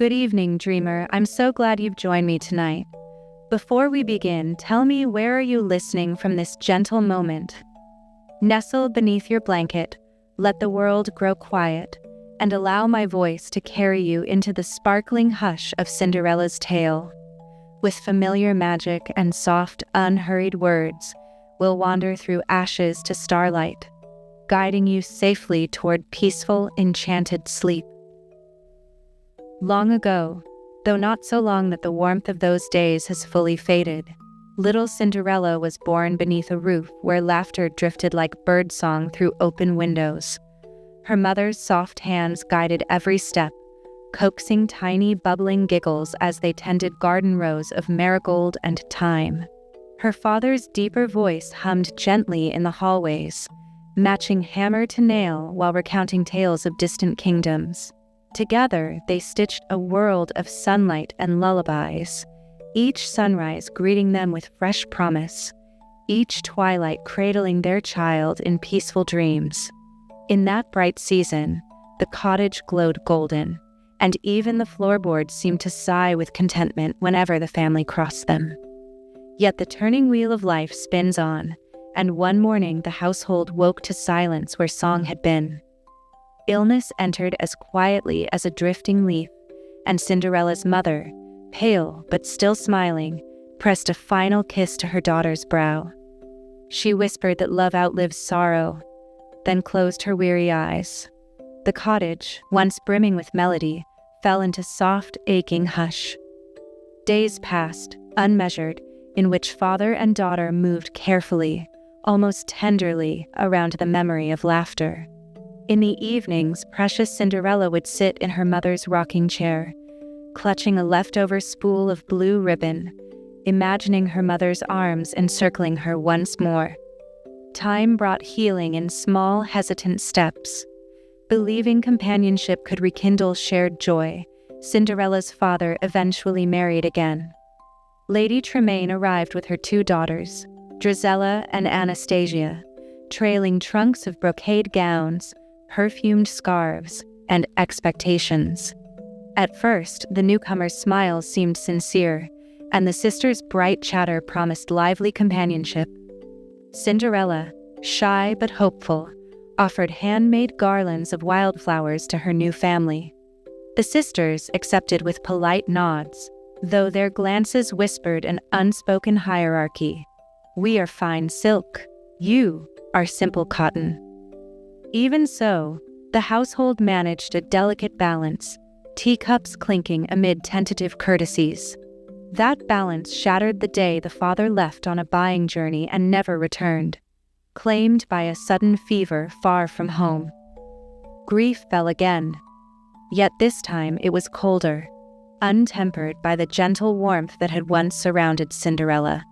Good evening, dreamer. I'm so glad you've joined me tonight. Before we begin, tell me, where are you listening from this gentle moment? Nestle beneath your blanket, let the world grow quiet, and allow my voice to carry you into the sparkling hush of Cinderella's tale. With familiar magic and soft, unhurried words, we'll wander through ashes to starlight, guiding you safely toward peaceful, enchanted sleep. Long ago, though not so long that the warmth of those days has fully faded, little Cinderella was born beneath a roof where laughter drifted like birdsong through open windows. Her mother's soft hands guided every step, coaxing tiny bubbling giggles as they tended garden rows of marigold and thyme. Her father's deeper voice hummed gently in the hallways, matching hammer to nail while recounting tales of distant kingdoms. Together, they stitched a world of sunlight and lullabies, each sunrise greeting them with fresh promise, each twilight cradling their child in peaceful dreams. In that bright season, the cottage glowed golden, and even the floorboards seemed to sigh with contentment whenever the family crossed them. Yet the turning wheel of life spins on, and one morning the household woke to silence where song had been. Illness entered as quietly as a drifting leaf, and Cinderella's mother, pale but still smiling, pressed a final kiss to her daughter's brow. She whispered that love outlives sorrow, then closed her weary eyes. The cottage, once brimming with melody, fell into soft, aching hush. Days passed, unmeasured, in which father and daughter moved carefully, almost tenderly, around the memory of laughter. In the evenings, precious Cinderella would sit in her mother's rocking chair, clutching a leftover spool of blue ribbon, imagining her mother's arms encircling her once more. Time brought healing in small, hesitant steps. Believing companionship could rekindle shared joy, Cinderella's father eventually married again. Lady Tremaine arrived with her two daughters, Drizella and Anastasia, trailing trunks of brocade gowns, perfumed scarves, and expectations. At first, the newcomers' smiles seemed sincere, and the sisters' bright chatter promised lively companionship. Cinderella, shy but hopeful, offered handmade garlands of wildflowers to her new family. The sisters accepted with polite nods, though their glances whispered an unspoken hierarchy. We are fine silk. You are simple cotton. Even so, the household managed a delicate balance, teacups clinking amid tentative courtesies. That balance shattered the day the father left on a buying journey and never returned, claimed by a sudden fever far from home. Grief fell again, yet this time it was colder, untempered by the gentle warmth that had once surrounded Cinderella.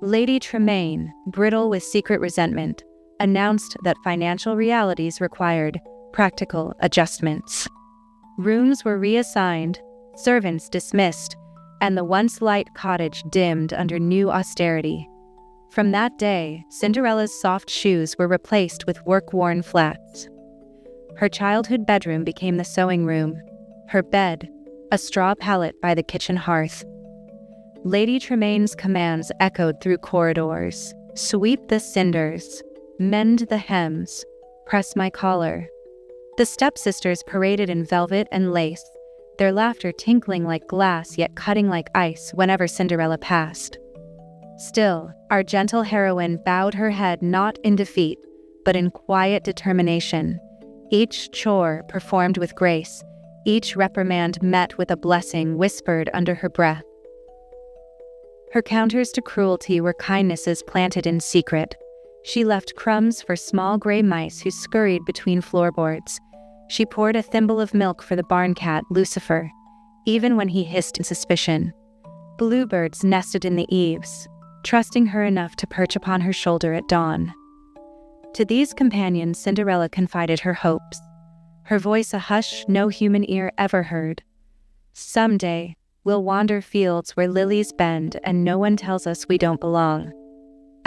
Lady Tremaine, brittle with secret resentment, announced that financial realities required practical adjustments. Rooms were reassigned, servants dismissed, and the once light cottage dimmed under new austerity. From that day, Cinderella's soft shoes were replaced with work-worn flats. Her childhood bedroom became the sewing room, her bed, a straw pallet by the kitchen hearth. Lady Tremaine's commands echoed through corridors. Sweep the cinders, mend the hems, press my collar. The stepsisters paraded in velvet and lace, their laughter tinkling like glass yet cutting like ice whenever Cinderella passed. Still, our gentle heroine bowed her head not in defeat, but in quiet determination. Each chore performed with grace, each reprimand met with a blessing whispered under her breath. Her counters to cruelty were kindnesses planted in secret. She left crumbs for small gray mice who scurried between floorboards. She poured a thimble of milk for the barn cat, Lucifer, even when he hissed in suspicion. Bluebirds nested in the eaves, trusting her enough to perch upon her shoulder at dawn. To these companions, Cinderella confided her hopes, her voice a hush no human ear ever heard. Someday, we'll wander fields where lilies bend and no one tells us we don't belong.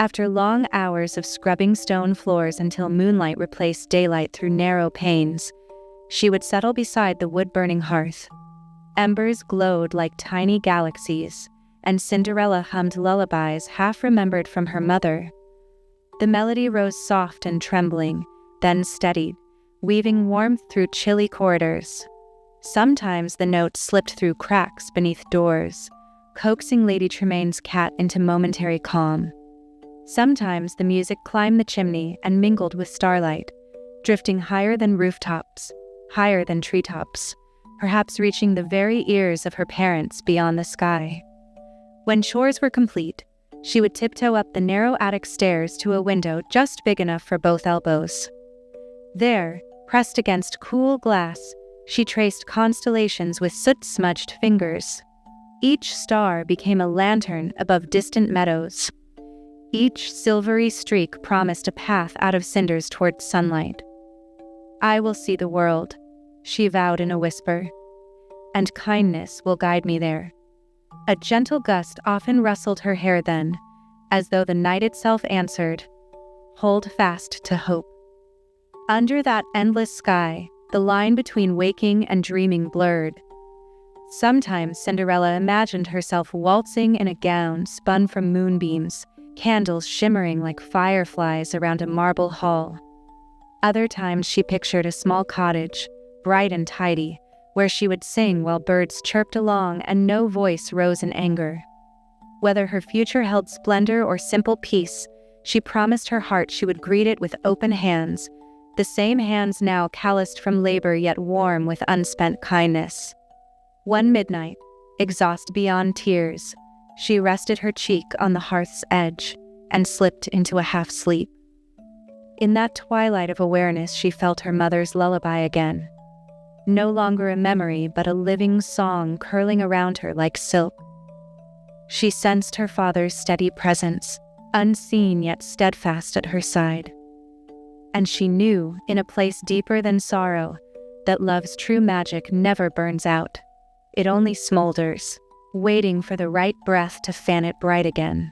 After long hours of scrubbing stone floors until moonlight replaced daylight through narrow panes, she would settle beside the wood-burning hearth. Embers glowed like tiny galaxies, and Cinderella hummed lullabies half-remembered from her mother. The melody rose soft and trembling, then steadied, weaving warmth through chilly corridors. Sometimes the notes slipped through cracks beneath doors, coaxing Lady Tremaine's cat into momentary calm. Sometimes the music climbed the chimney and mingled with starlight, drifting higher than rooftops, higher than treetops, perhaps reaching the very ears of her parents beyond the sky. When chores were complete, she would tiptoe up the narrow attic stairs to a window just big enough for both elbows. There, pressed against cool glass, she traced constellations with soot-smudged fingers. Each star became a lantern above distant meadows. Each silvery streak promised a path out of cinders toward sunlight. "I will see the world," she vowed in a whisper, "and kindness will guide me there." A gentle gust often rustled her hair then, as though the night itself answered, "Hold fast to hope." Under that endless sky, the line between waking and dreaming blurred. Sometimes Cinderella imagined herself waltzing in a gown spun from moonbeams, candles shimmering like fireflies around a marble hall. Other times she pictured a small cottage, bright and tidy, where she would sing while birds chirped along and no voice rose in anger. Whether her future held splendor or simple peace, she promised her heart she would greet it with open hands, the same hands now calloused from labor yet warm with unspent kindness. One midnight, exhausted beyond tears, she rested her cheek on the hearth's edge and slipped into a half-sleep. In that twilight of awareness she felt her mother's lullaby again. No longer a memory but a living song curling around her like silk. She sensed her father's steady presence, unseen yet steadfast at her side. And she knew, in a place deeper than sorrow, that love's true magic never burns out. It only smolders, waiting for the right breath to fan it bright again.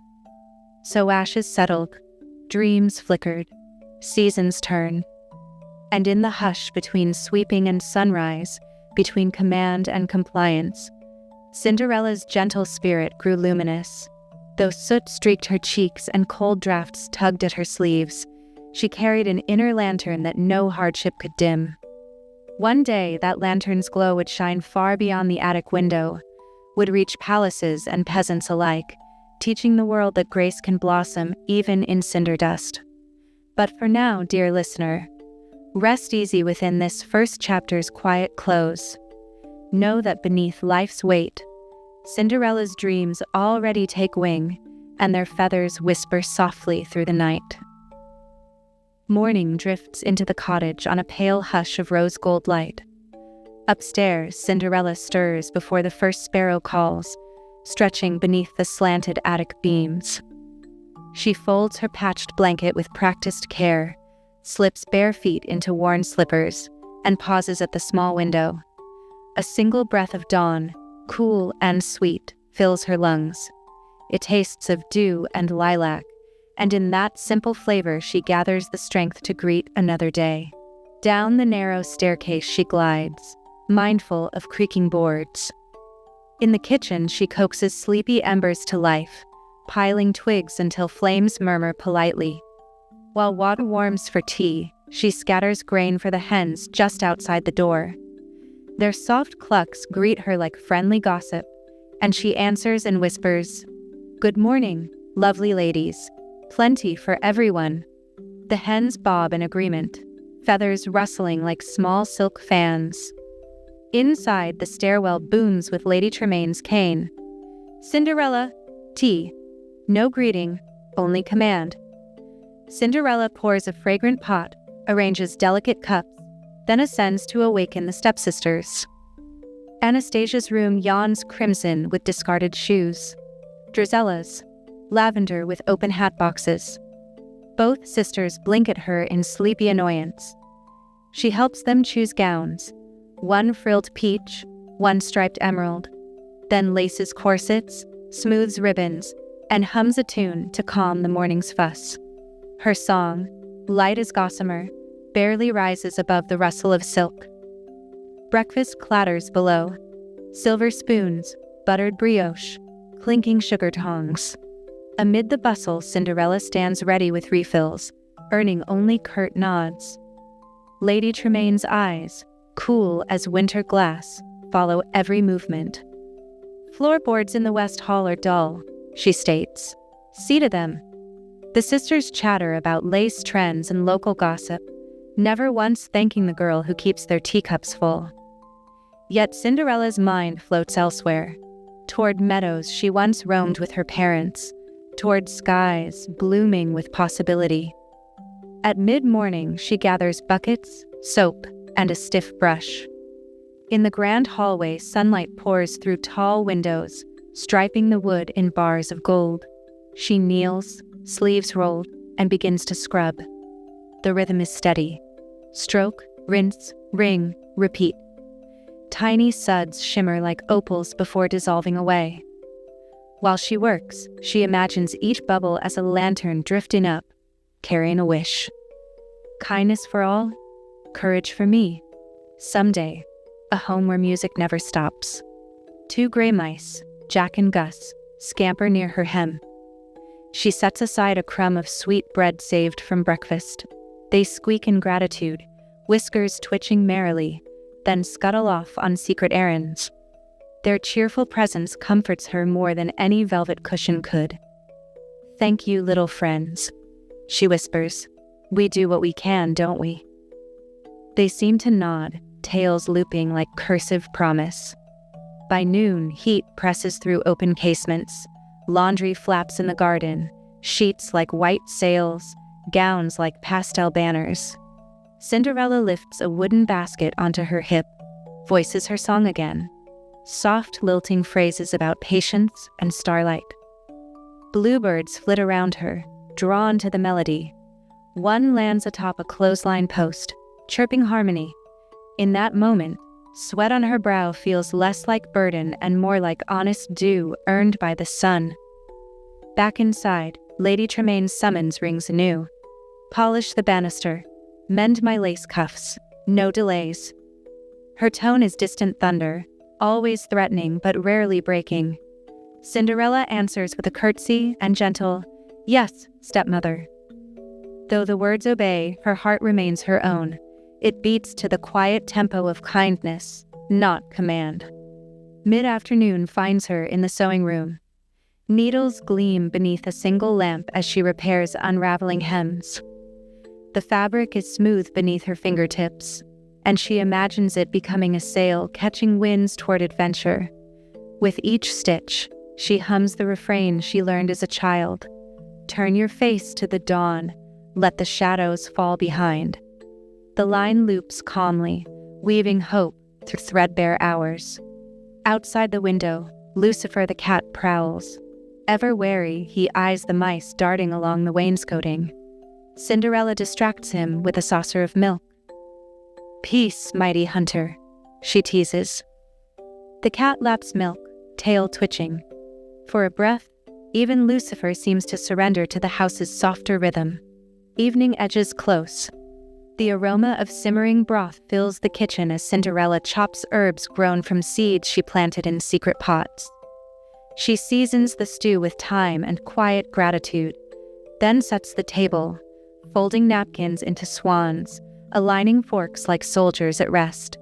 So ashes settled, dreams flickered, seasons turned, and in the hush between sweeping and sunrise, between command and compliance, Cinderella's gentle spirit grew luminous. Though soot streaked her cheeks and cold drafts tugged at her sleeves, she carried an inner lantern that no hardship could dim. One day, that lantern's glow would shine far beyond the attic window, would reach palaces and peasants alike, teaching the world that grace can blossom even in cinder dust. But for now, dear listener, rest easy within this first chapter's quiet close. Know that beneath life's weight, Cinderella's dreams already take wing, and their feathers whisper softly through the night. Morning drifts into the cottage on a pale hush of rose-gold light. Upstairs, Cinderella stirs before the first sparrow calls, stretching beneath the slanted attic beams. She folds her patched blanket with practiced care, slips bare feet into worn slippers, and pauses at the small window. A single breath of dawn, cool and sweet, fills her lungs. It tastes of dew and lilac, and in that simple flavor she gathers the strength to greet another day. Down the narrow staircase she glides, mindful of creaking boards. In the kitchen she coaxes sleepy embers to life, piling twigs until flames murmur politely. While water warms for tea, she scatters grain for the hens just outside the door. Their soft clucks greet her like friendly gossip, and she answers and whispers, "Good morning, lovely ladies. Plenty for everyone." The hens bob in agreement, feathers rustling like small silk fans. Inside, the stairwell booms with Lady Tremaine's cane. "Cinderella, tea." No greeting, only command. Cinderella pours a fragrant pot, arranges delicate cups, then ascends to awaken the stepsisters. Anastasia's room yawns crimson with discarded shoes. Drizella's, lavender with open hat boxes. Both sisters blink at her in sleepy annoyance. She helps them choose gowns, one frilled peach, one striped emerald, then laces corsets, smooths ribbons, and hums a tune to calm the morning's fuss. Her song, light as gossamer, barely rises above the rustle of silk. Breakfast clatters below. Silver spoons, buttered brioche, clinking sugar tongs. Amid the bustle, Cinderella stands ready with refills, earning only curt nods. Lady Tremain's eyes, cool as winter glass, follow every movement. Floorboards in the West Hall are dull, she states. See to them. The sisters chatter about lace trends and local gossip, never once thanking the girl who keeps their teacups full. Yet Cinderella's mind floats elsewhere, toward meadows she once roamed with her parents, toward skies blooming with possibility. At mid-morning, she gathers buckets, soap, and a stiff brush. In the grand hallway, sunlight pours through tall windows, striping the wood in bars of gold. She kneels, sleeves rolled, and begins to scrub. The rhythm is steady. Stroke, rinse, wring, repeat. Tiny suds shimmer like opals before dissolving away. While she works, she imagines each bubble as a lantern drifting up, carrying a wish. Kindness for all, courage for me. Someday, a home where music never stops. 2 gray mice, Jack and Gus, scamper near her hem. She sets aside a crumb of sweet bread saved from breakfast. They squeak in gratitude, whiskers twitching merrily, then scuttle off on secret errands. Their cheerful presence comforts her more than any velvet cushion could. "Thank you, little friends," she whispers. "We do what we can, don't we?" They seem to nod, tails looping like cursive promise. By noon, heat presses through open casements, laundry flaps in the garden, sheets like white sails, gowns like pastel banners. Cinderella lifts a wooden basket onto her hip, voices her song again. Soft, lilting phrases about patience and starlight. Bluebirds flit around her, drawn to the melody. One lands atop a clothesline post, chirping harmony. In that moment, sweat on her brow feels less like burden and more like honest dew earned by the sun. Back inside, Lady Tremain's summons rings anew. "Polish the banister. Mend my lace cuffs. No delays." Her tone is distant thunder, always threatening but rarely breaking. Cinderella answers with a curtsy and gentle, "Yes, stepmother." Though the words obey, her heart remains her own. It beats to the quiet tempo of kindness, not command. Mid-afternoon finds her in the sewing room. Needles gleam beneath a single lamp as she repairs unraveling hems. The fabric is smooth beneath her fingertips, and she imagines it becoming a sail catching winds toward adventure. With each stitch, she hums the refrain she learned as a child. "Turn your face to the dawn, let the shadows fall behind." The line loops calmly, weaving hope through threadbare hours. Outside the window, Lucifer the cat prowls. Ever wary, he eyes the mice darting along the wainscoting. Cinderella distracts him with a saucer of milk. "Peace, mighty hunter," she teases. The cat laps milk, tail twitching. For a breath, even Lucifer seems to surrender to the house's softer rhythm. Evening edges close. The aroma of simmering broth fills the kitchen as Cinderella chops herbs grown from seeds she planted in secret pots. She seasons the stew with thyme and quiet gratitude, then sets the table, folding napkins into swans, aligning forks like soldiers at rest.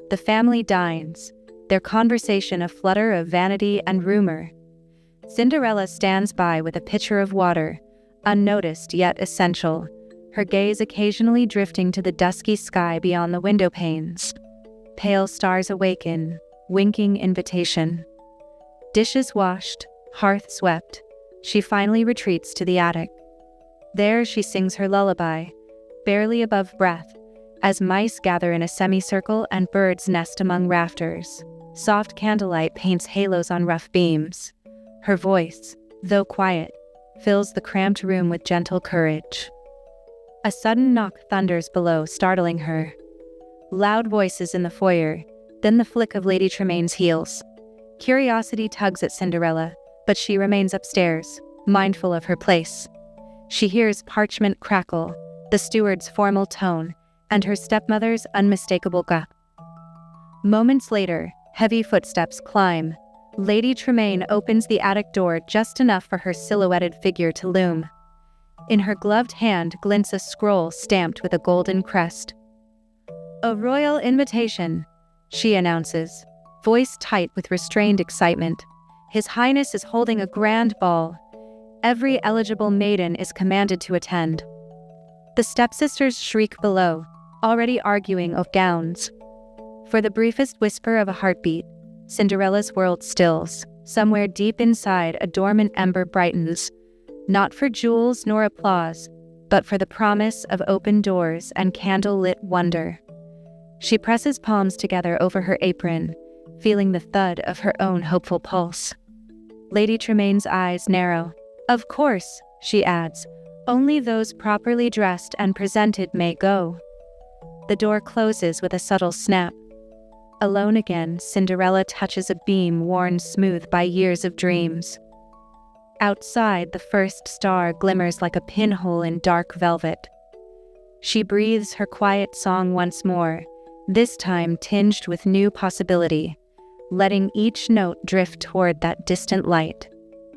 The family dines, their conversation a flutter of vanity and rumor. Cinderella stands by with a pitcher of water, unnoticed yet essential, her gaze occasionally drifting to the dusky sky beyond the window panes. Pale stars awaken, winking invitation. Dishes washed, hearth swept, she finally retreats to the attic. There she sings her lullaby, barely above breath, as mice gather in a semicircle and birds nest among rafters. Soft candlelight paints halos on rough beams. Her voice, though quiet, fills the cramped room with gentle courage. A sudden knock thunders below, startling her. Loud voices in the foyer, then the flick of Lady Tremain's heels. Curiosity tugs at Cinderella, but she remains upstairs, mindful of her place. She hears parchment crackle, the steward's formal tone, and her stepmother's unmistakable gup. Moments later, Heavy footsteps climb. Lady Tremaine opens the attic door just enough for her silhouetted figure to loom. In her gloved hand glints a scroll stamped with a golden crest. "A royal invitation," she announces, voice tight with restrained excitement. "His Highness is holding a grand ball. Every eligible maiden is commanded to attend." The stepsisters shriek below, already arguing of gowns. For the briefest whisper of a heartbeat, Cinderella's world stills. Somewhere deep inside, a dormant ember brightens, not for jewels nor applause, but for the promise of open doors and candle-lit wonder. She presses palms together over her apron, feeling the thud of her own hopeful pulse. Lady Tremaine's eyes narrow. "Of course," she adds, "only those properly dressed and presented may go." The door closes with a subtle snap. Alone again, Cinderella touches a beam worn smooth by years of dreams. Outside, the first star glimmers like a pinhole in dark velvet. She breathes her quiet song once more, this time tinged with new possibility, letting each note drift toward that distant light.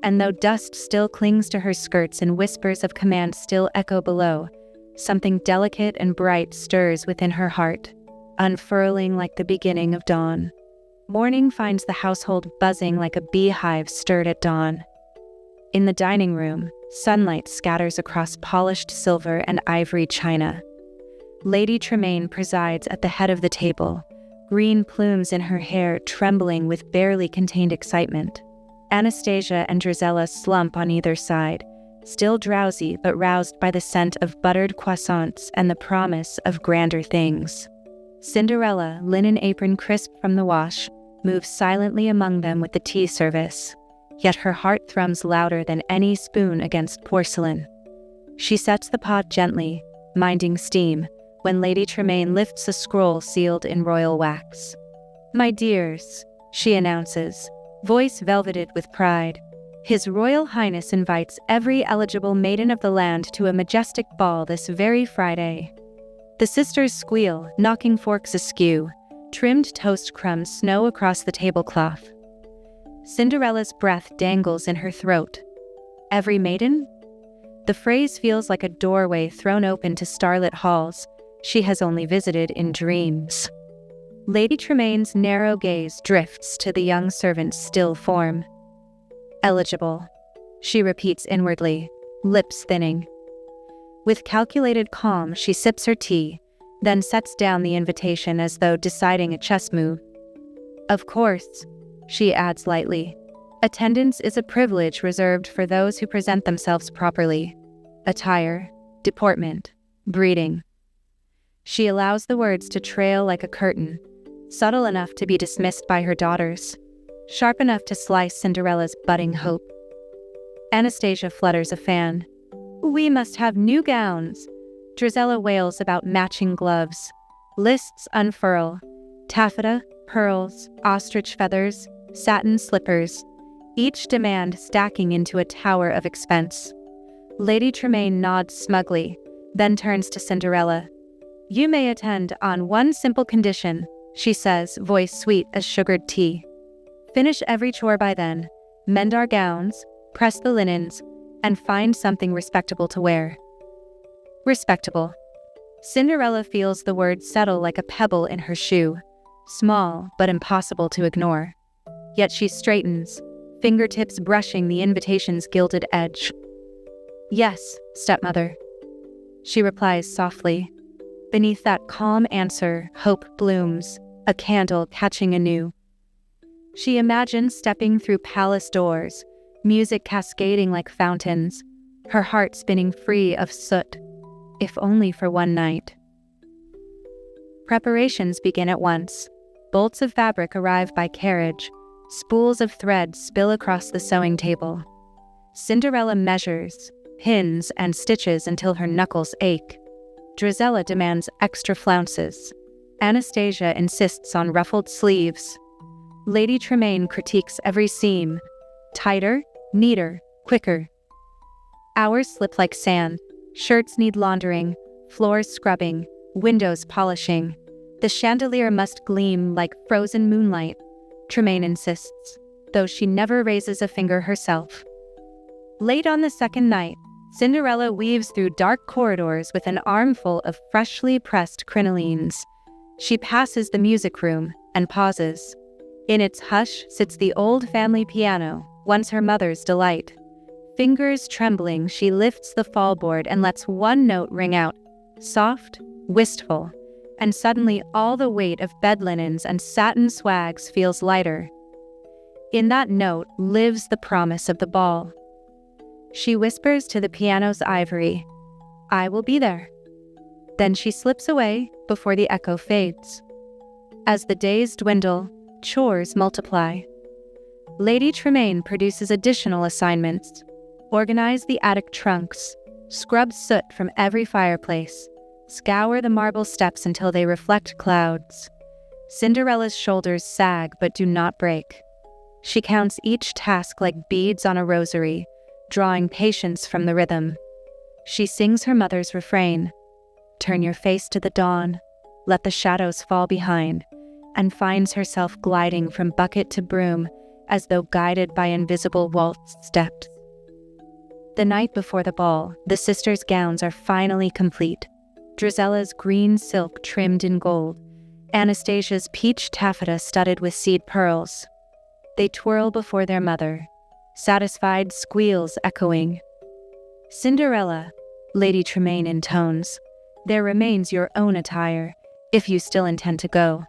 And though dust still clings to her skirts and whispers of command still echo below, something delicate and bright stirs within her heart, unfurling like the beginning of dawn. Morning finds the household buzzing like a beehive stirred at dawn. In the dining room, sunlight scatters across polished silver and ivory china. Lady Tremaine presides at the head of the table, green plumes in her hair trembling with barely contained excitement. Anastasia and Drizella slump on either side, still drowsy but roused by the scent of buttered croissants and the promise of grander things. Cinderella, linen apron crisp from the wash, moves silently among them with the tea service, yet her heart thrums louder than any spoon against porcelain. She sets the pot gently, minding steam, when Lady Tremaine lifts a scroll sealed in royal wax. "My dears," she announces, voice velveted with pride, "His Royal Highness invites every eligible maiden of the land to a majestic ball this very Friday." The sisters squeal, knocking forks askew. Trimmed toast crumbs snow across the tablecloth. Cinderella's breath dangles in her throat. Every maiden? The phrase feels like a doorway thrown open to starlit halls she has only visited in dreams. Lady Tremaine's narrow gaze drifts to the young servant's still form. "Eligible," she repeats inwardly, lips thinning. With calculated calm, she sips her tea, then sets down the invitation as though deciding a chess move. "Of course," she adds lightly, "attendance is a privilege reserved for those who present themselves properly. Attire, deportment, breeding." She allows the words to trail like a curtain, subtle enough to be dismissed by her daughters, sharp enough to slice Cinderella's budding hope. Anastasia flutters a fan. "We must have new gowns." Drizella wails about matching gloves. Lists unfurl. Taffeta, pearls, ostrich feathers, satin slippers, each demand stacking into a tower of expense. Lady Tremaine nods smugly, then turns to Cinderella. "You may attend on one simple condition," she says, voice sweet as sugared tea. "Finish every chore by then, mend our gowns, press the linens, and find something respectable to wear." Respectable. Cinderella feels the word settle like a pebble in her shoe, small but impossible to ignore. Yet she straightens, fingertips brushing the invitation's gilded edge. "Yes, stepmother," she replies softly. Beneath that calm answer, hope blooms, a candle catching anew. She imagines stepping through palace doors, music cascading like fountains, her heart spinning free of soot, if only for one night. Preparations begin at once. Bolts of fabric arrive by carriage, spools of thread spill across the sewing table. Cinderella measures, pins, and stitches until her knuckles ache. Drizella demands extra flounces. Anastasia insists on ruffled sleeves. Lady Tremaine critiques every seam. Tighter, neater, quicker. Hours slip like sand. Shirts need laundering, floors scrubbing, windows polishing. The chandelier must gleam like frozen moonlight. Tremaine insists, though she never raises a finger herself. Late on the second night, Cinderella weaves through dark corridors with an armful of freshly pressed crinolines. She passes the music room and pauses. In its hush sits the old family piano, once her mother's delight. Fingers trembling, she lifts the fallboard and lets one note ring out, soft, wistful, and suddenly all the weight of bed linens and satin swags feels lighter. In that note lives the promise of the ball. She whispers to the piano's ivory, "I will be there." Then she slips away before the echo fades. As the days dwindle, chores multiply. Lady Tremaine produces additional assignments. Organize the attic trunks, scrub soot from every fireplace, scour the marble steps until they reflect clouds. Cinderella's shoulders sag but do not break. She counts each task like beads on a rosary, drawing patience from the rhythm. She sings her mother's refrain, "Turn your face to the dawn, let the shadows fall behind," and finds herself gliding from bucket to broom as though guided by invisible waltzed steps. The night before the ball, the sisters' gowns are finally complete. Drizella's green silk trimmed in gold, Anastasia's peach taffeta studded with seed pearls. They twirl before their mother, satisfied squeals echoing. "Cinderella," Lady Tremaine intones, "there remains your own attire, if you still intend to go."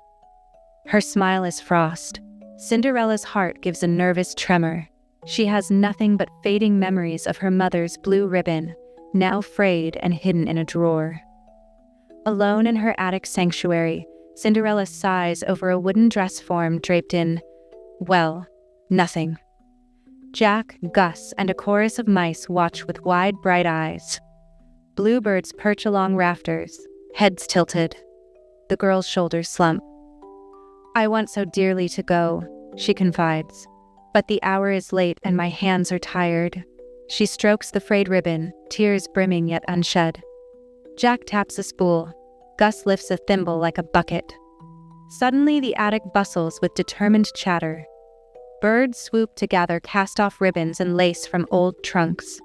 Her smile is frost. Cinderella's heart gives a nervous tremor. She has nothing but fading memories of her mother's blue ribbon, now frayed and hidden in a drawer. Alone in her attic sanctuary, Cinderella sighs over a wooden dress form draped in, well, nothing. Jack, Gus, and a chorus of mice watch with wide, bright eyes. Bluebirds perch along rafters, heads tilted. The girl's shoulders slump. "I want so dearly to go," she confides, "but the hour is late and my hands are tired." She strokes the frayed ribbon, tears brimming yet unshed. Jack taps a spool. Gus lifts a thimble like a bucket. Suddenly the attic bustles with determined chatter. Birds swoop to gather cast-off ribbons and lace from old trunks.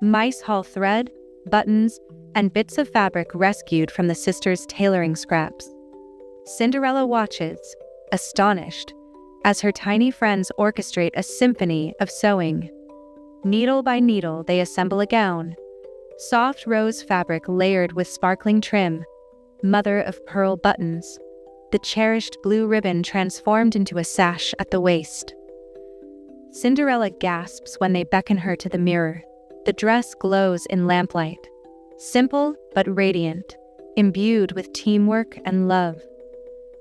Mice haul thread, buttons, and bits of fabric rescued from the sisters' tailoring scraps. Cinderella watches, astonished, as her tiny friends orchestrate a symphony of sewing. Needle by needle, they assemble a gown. Soft rose fabric layered with sparkling trim, mother of pearl buttons. The cherished blue ribbon transformed into a sash at the waist. Cinderella gasps when they beckon her to the mirror. The dress glows in lamplight. Simple but radiant, imbued with teamwork and love.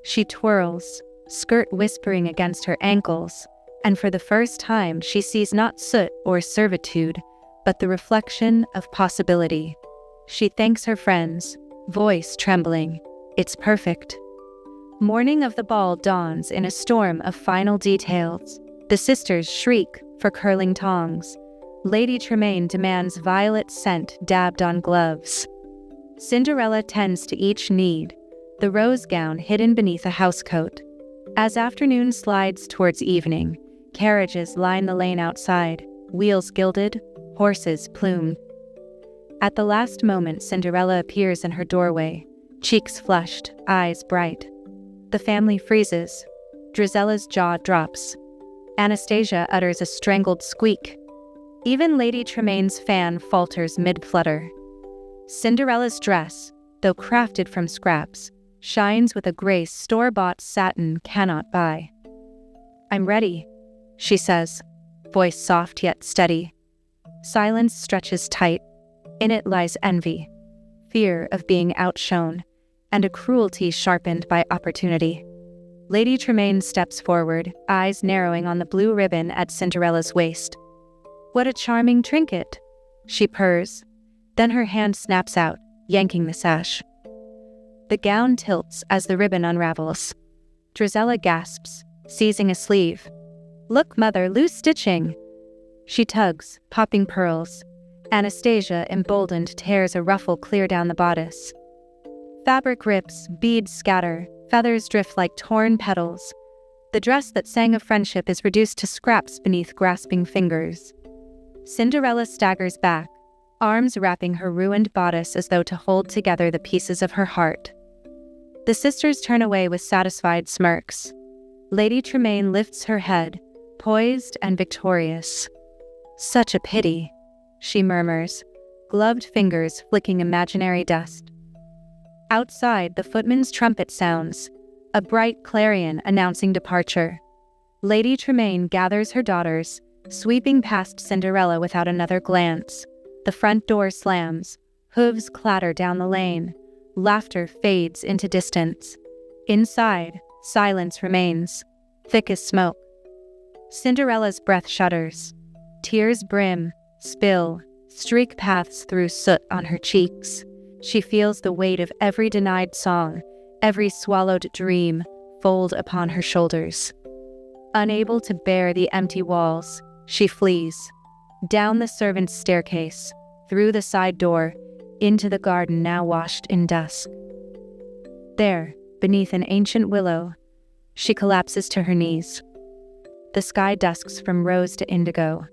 She twirls, skirt whispering against her ankles, and for the first time she sees not soot or servitude, but the reflection of possibility. She thanks her friends, voice trembling. It's perfect. Morning of the ball dawns in a storm of final details. The sisters shriek for curling tongs. Lady Tremaine demands violet scent dabbed on gloves. Cinderella tends to each need, the rose gown hidden beneath a housecoat. As afternoon slides towards evening, carriages line the lane outside, wheels gilded, horses plumed. At the last moment, Cinderella appears in her doorway, cheeks flushed, eyes bright. The family freezes. Drizella's jaw drops. Anastasia utters a strangled squeak. Even Lady Tremaine's fan falters mid-flutter. Cinderella's dress, though crafted from scraps, shines with a grace store-bought satin cannot buy. "I'm ready," she says, voice soft yet steady. Silence stretches tight. In it lies envy, fear of being outshone, and a cruelty sharpened by opportunity. Lady Tremaine steps forward, eyes narrowing on the blue ribbon at Cinderella's waist. "What a charming trinket," she purrs. Then her hand snaps out, yanking the sash. The gown tilts as the ribbon unravels. Drizella gasps, seizing a sleeve. "Look, mother, loose stitching!" She tugs, popping pearls. Anastasia, emboldened, tears a ruffle clear down the bodice. Fabric rips, beads scatter, feathers drift like torn petals. The dress that sang of friendship is reduced to scraps beneath grasping fingers. Cinderella staggers back, arms wrapping her ruined bodice as though to hold together the pieces of her heart. The sisters turn away with satisfied smirks. Lady Tremaine lifts her head, poised and victorious. "Such a pity," she murmurs, gloved fingers flicking imaginary dust. Outside, the footman's trumpet sounds, a bright clarion announcing departure. Lady Tremaine gathers her daughters, sweeping past Cinderella without another glance. The front door slams, hooves clatter down the lane, laughter fades into distance. Inside, silence remains, thick as smoke. Cinderella's breath shudders. Tears brim, spill, streak paths through soot on her cheeks. She feels the weight of every denied song, every swallowed dream, fold upon her shoulders. Unable to bear the empty walls, she flees. Down the servants' staircase, through the side door, into the garden now washed in dusk. There, beneath an ancient willow, she collapses to her knees. The sky dusks from rose to indigo.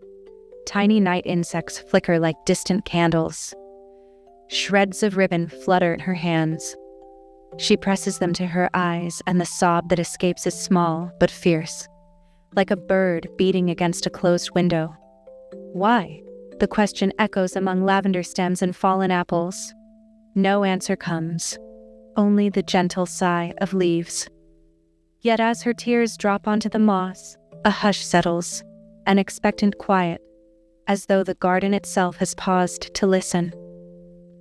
Tiny night insects flicker like distant candles. Shreds of ribbon flutter in her hands. She presses them to her eyes, and the sob that escapes is small but fierce, like a bird beating against a closed window. Why? The question echoes among lavender stems and fallen apples. No answer comes, only the gentle sigh of leaves. Yet as her tears drop onto the moss, a hush settles, an expectant quiet, as though the garden itself has paused to listen.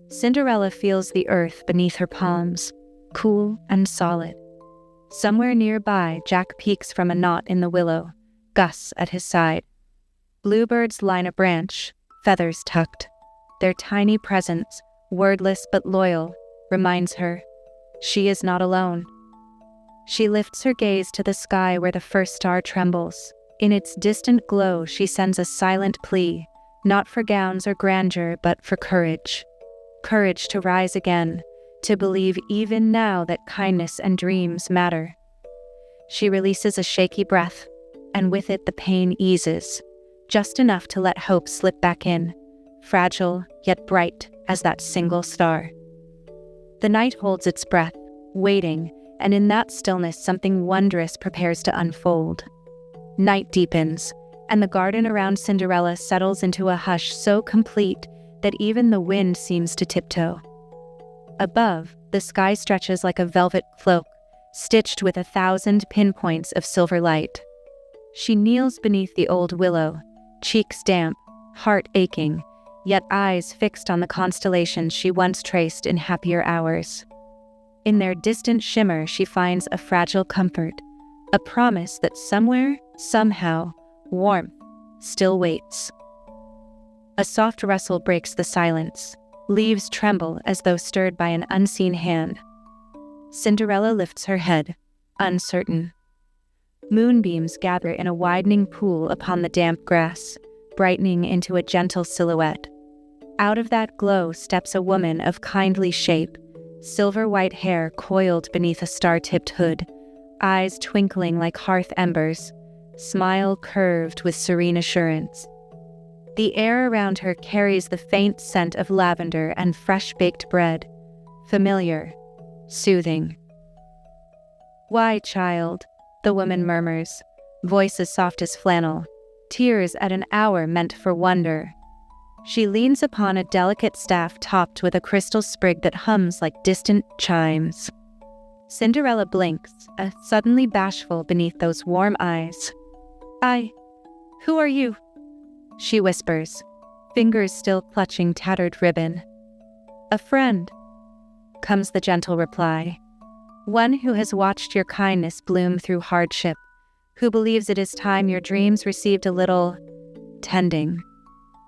Cinderella feels the earth beneath her palms, cool and solid. Somewhere nearby, Jack peeks from a knot in the willow, Gus at his side. Bluebirds line a branch, feathers tucked. Their tiny presence, wordless but loyal, reminds her she is not alone. She lifts her gaze to the sky where the first star trembles. In its distant glow, she sends a silent plea, not for gowns or grandeur, but for courage. Courage to rise again, to believe even now that kindness and dreams matter. She releases a shaky breath, and with it the pain eases, just enough to let hope slip back in, fragile yet bright as that single star. The night holds its breath, waiting, and in that stillness something wondrous prepares to unfold. Night deepens, and the garden around Cinderella settles into a hush so complete that even the wind seems to tiptoe. Above, the sky stretches like a velvet cloak, stitched with 1,000 pinpoints of silver light. She kneels beneath the old willow, cheeks damp, heart aching, yet eyes fixed on the constellations she once traced in happier hours. In their distant shimmer, she finds a fragile comfort, a promise that somewhere, somehow, warmth still waits. A soft rustle breaks the silence. Leaves tremble as though stirred by an unseen hand. Cinderella lifts her head, uncertain. Moonbeams gather in a widening pool upon the damp grass, brightening into a gentle silhouette. Out of that glow steps a woman of kindly shape, silver-white hair coiled beneath a star-tipped hood, eyes twinkling like hearth embers, smile curved with serene assurance. The air around her carries the faint scent of lavender and fresh-baked bread, familiar, soothing. "Why, child?" the woman murmurs, voice as soft as flannel, tears at an hour meant for wonder. She leans upon a delicate staff topped with a crystal sprig that hums like distant chimes. Cinderella blinks, suddenly bashful beneath those warm eyes. Who are you?" she whispers, fingers still clutching tattered ribbon. "A friend," comes the gentle reply. "One who has watched your kindness bloom through hardship, who believes it is time your dreams received a little tending."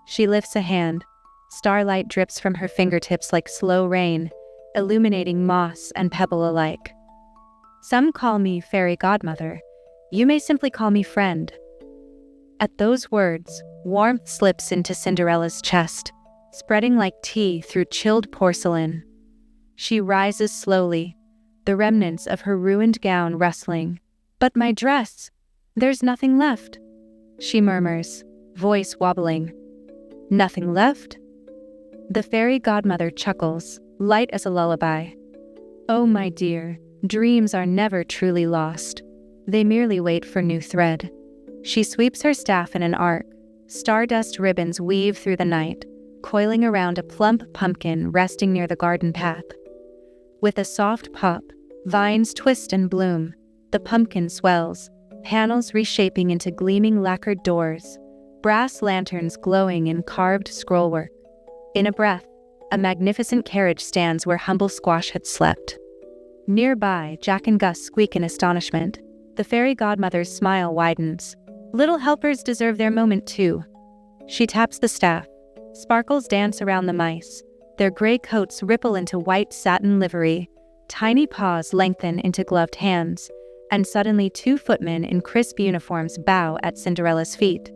She lifts a hand. Starlight drips from her fingertips like slow rain, illuminating moss and pebble alike. "Some call me fairy godmother. You may simply call me friend." At those words, warmth slips into Cinderella's chest, spreading like tea through chilled porcelain. She rises slowly, the remnants of her ruined gown rustling. "But my dress! There's nothing left," she murmurs, voice wobbling. "Nothing left?" The fairy godmother chuckles, light as a lullaby. "Oh, my dear, dreams are never truly lost. They merely wait for new thread." She sweeps her staff in an arc. Stardust ribbons weave through the night, coiling around a plump pumpkin resting near the garden path. With a soft pop, vines twist and bloom. The pumpkin swells, panels reshaping into gleaming lacquered doors, brass lanterns glowing in carved scrollwork. In a breath, a magnificent carriage stands where humble Squash had slept. Nearby, Jack and Gus squeak in astonishment. The fairy godmother's smile widens. Little helpers deserve their moment too. She taps the staff. Sparkles dance around the mice. Their gray coats ripple into white satin livery. Tiny paws lengthen into gloved hands. And suddenly 2 footmen in crisp uniforms bow at Cinderella's feet.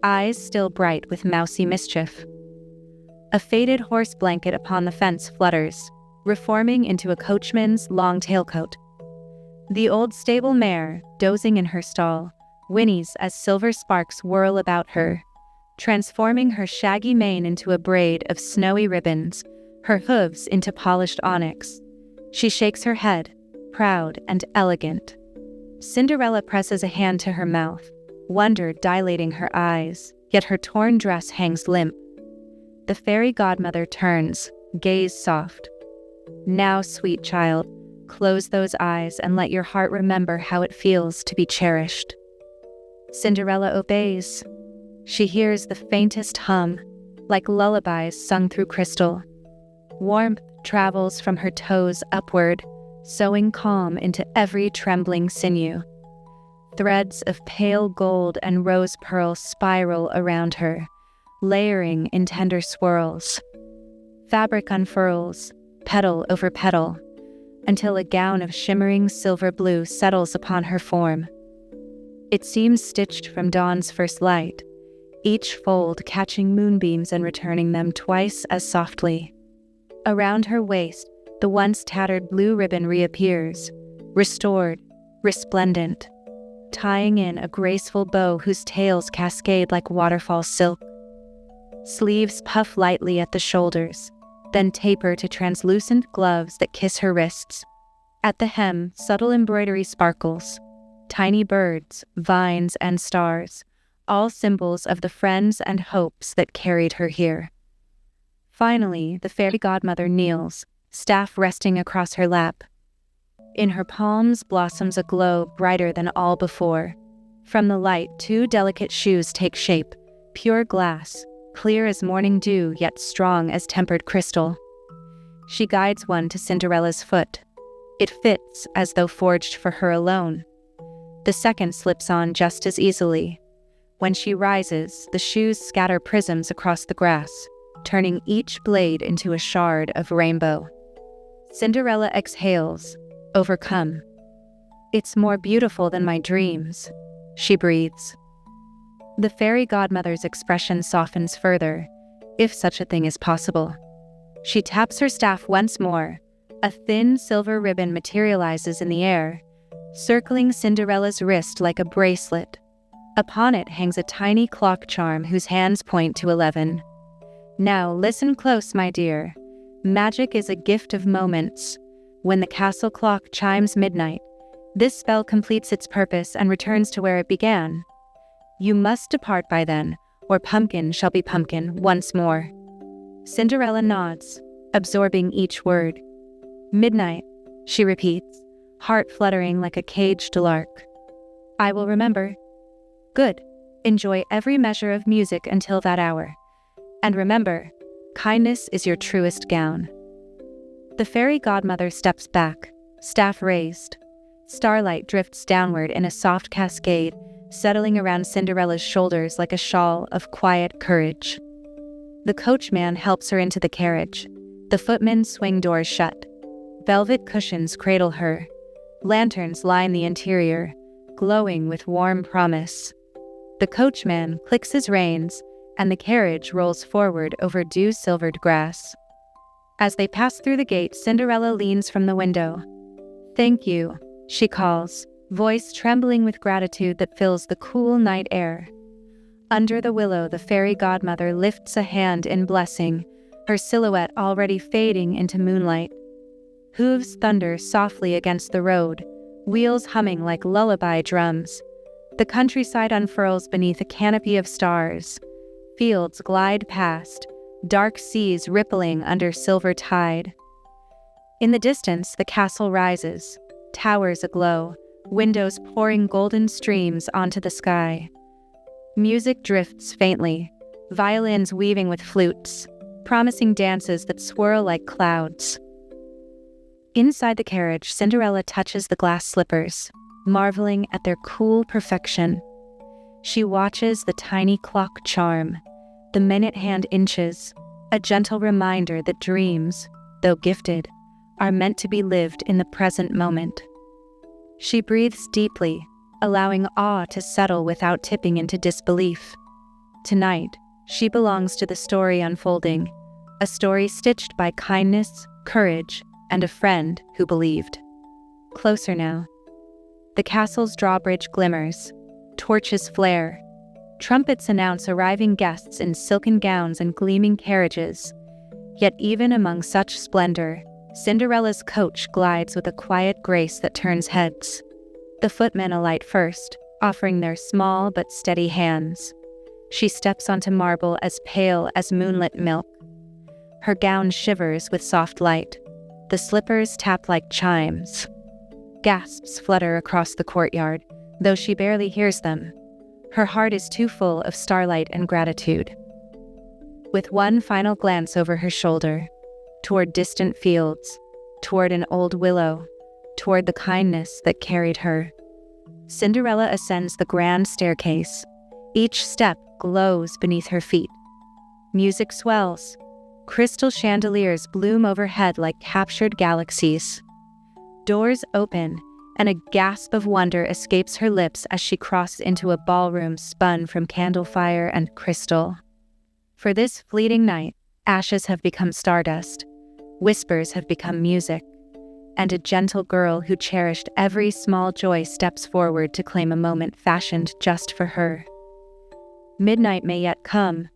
Eyes still bright with mousy mischief. A faded horse blanket upon the fence flutters, reforming into a coachman's long tailcoat. The old stable mare, dozing in her stall, whinnies as silver sparks whirl about her, transforming her shaggy mane into a braid of snowy ribbons, her hooves into polished onyx. She shakes her head, proud and elegant. Cinderella presses a hand to her mouth, wonder dilating her eyes, yet her torn dress hangs limp. The fairy godmother turns, gaze soft. "Now, sweet child, close those eyes and let your heart remember how it feels to be cherished." Cinderella obeys. She hears the faintest hum, like lullabies sung through crystal. Warmth travels from her toes upward, sewing calm into every trembling sinew. Threads of pale gold and rose pearl spiral around her, layering in tender swirls. Fabric unfurls, petal over petal, until a gown of shimmering silver blue settles upon her form. It seems stitched from dawn's first light, each fold catching moonbeams and returning them twice as softly. Around her waist, the once tattered blue ribbon reappears, restored, resplendent, tying in a graceful bow whose tails cascade like waterfall silk. Sleeves puff lightly at the shoulders, then taper to translucent gloves that kiss her wrists. At the hem, subtle embroidery sparkles. Tiny birds, vines, and stars, all symbols of the friends and hopes that carried her here. Finally, the fairy godmother kneels, staff resting across her lap. In her palms blossoms a glow brighter than all before. From the light, 2 delicate shoes take shape, pure glass, clear as morning dew yet strong as tempered crystal. She guides one to Cinderella's foot. It fits as though forged for her alone. The second slips on just as easily. When she rises, the shoes scatter prisms across the grass, turning each blade into a shard of rainbow. Cinderella exhales, overcome. "It's more beautiful than my dreams," she breathes. The fairy godmother's expression softens further, if such a thing is possible. She taps her staff once more. A thin silver ribbon materializes in the air, circling Cinderella's wrist like a bracelet. Upon it hangs a tiny clock charm whose hands point to 11. "Now listen close, my dear. Magic is a gift of moments. When the castle clock chimes midnight, this spell completes its purpose and returns to where it began. You must depart by then, or pumpkin shall be pumpkin once more." Cinderella nods, absorbing each word. "Midnight," she repeats, heart fluttering like a caged lark. "I will remember." "Good. Enjoy every measure of music until that hour. And remember, kindness is your truest gown." The fairy godmother steps back, staff raised. Starlight drifts downward in a soft cascade, settling around Cinderella's shoulders like a shawl of quiet courage. The coachman helps her into the carriage. The footmen swing doors shut. Velvet cushions cradle her. Lanterns line the interior, glowing with warm promise. The coachman clicks his reins, and the carriage rolls forward over dew-silvered grass. As they pass through the gate, Cinderella leans from the window. "Thank you," she calls, voice trembling with gratitude that fills the cool night air. Under the willow, the fairy godmother lifts a hand in blessing, her silhouette already fading into moonlight. Hooves thunder softly against the road, wheels humming like lullaby drums. The countryside unfurls beneath a canopy of stars. Fields glide past, dark seas rippling under silver tide. In the distance, the castle rises, towers aglow, windows pouring golden streams onto the sky. Music drifts faintly, violins weaving with flutes, promising dances that swirl like clouds. Inside the carriage, Cinderella touches the glass slippers, marveling at their cool perfection. She watches the tiny clock charm, the minute hand inches, a gentle reminder that dreams, though gifted, are meant to be lived in the present moment. She breathes deeply, allowing awe to settle without tipping into disbelief. Tonight, she belongs to the story unfolding, a story stitched by kindness, courage, and a friend who believed. Closer now. The castle's drawbridge glimmers, torches flare, trumpets announce arriving guests in silken gowns and gleaming carriages. Yet even among such splendor, Cinderella's coach glides with a quiet grace that turns heads. The footmen alight first, offering their small but steady hands. She steps onto marble as pale as moonlit milk. Her gown shivers with soft light. The slippers tap like chimes. Gasps flutter across the courtyard, though she barely hears them. Her heart is too full of starlight and gratitude. With one final glance over her shoulder, toward distant fields, toward an old willow, toward the kindness that carried her, Cinderella ascends the grand staircase. Each step glows beneath her feet. Music swells. Crystal chandeliers bloom overhead like captured galaxies. Doors open, and a gasp of wonder escapes her lips as she crosses into a ballroom spun from candle fire and crystal. For this fleeting night, ashes have become stardust, whispers have become music, and a gentle girl who cherished every small joy steps forward to claim a moment fashioned just for her. Midnight may yet come,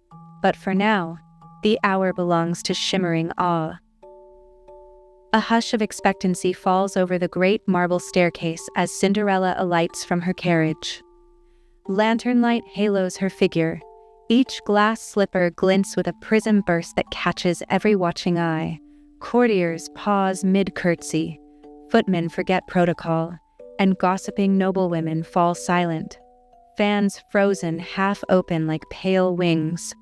but for now, the hour belongs to shimmering awe. A hush of expectancy falls over the great marble staircase as Cinderella alights from her carriage. Lantern light halos her figure. Each glass slipper glints with a prism burst that catches every watching eye. Courtiers pause mid-curtsy. Footmen forget protocol, and gossiping noblewomen fall silent. Fans frozen half open like pale wings.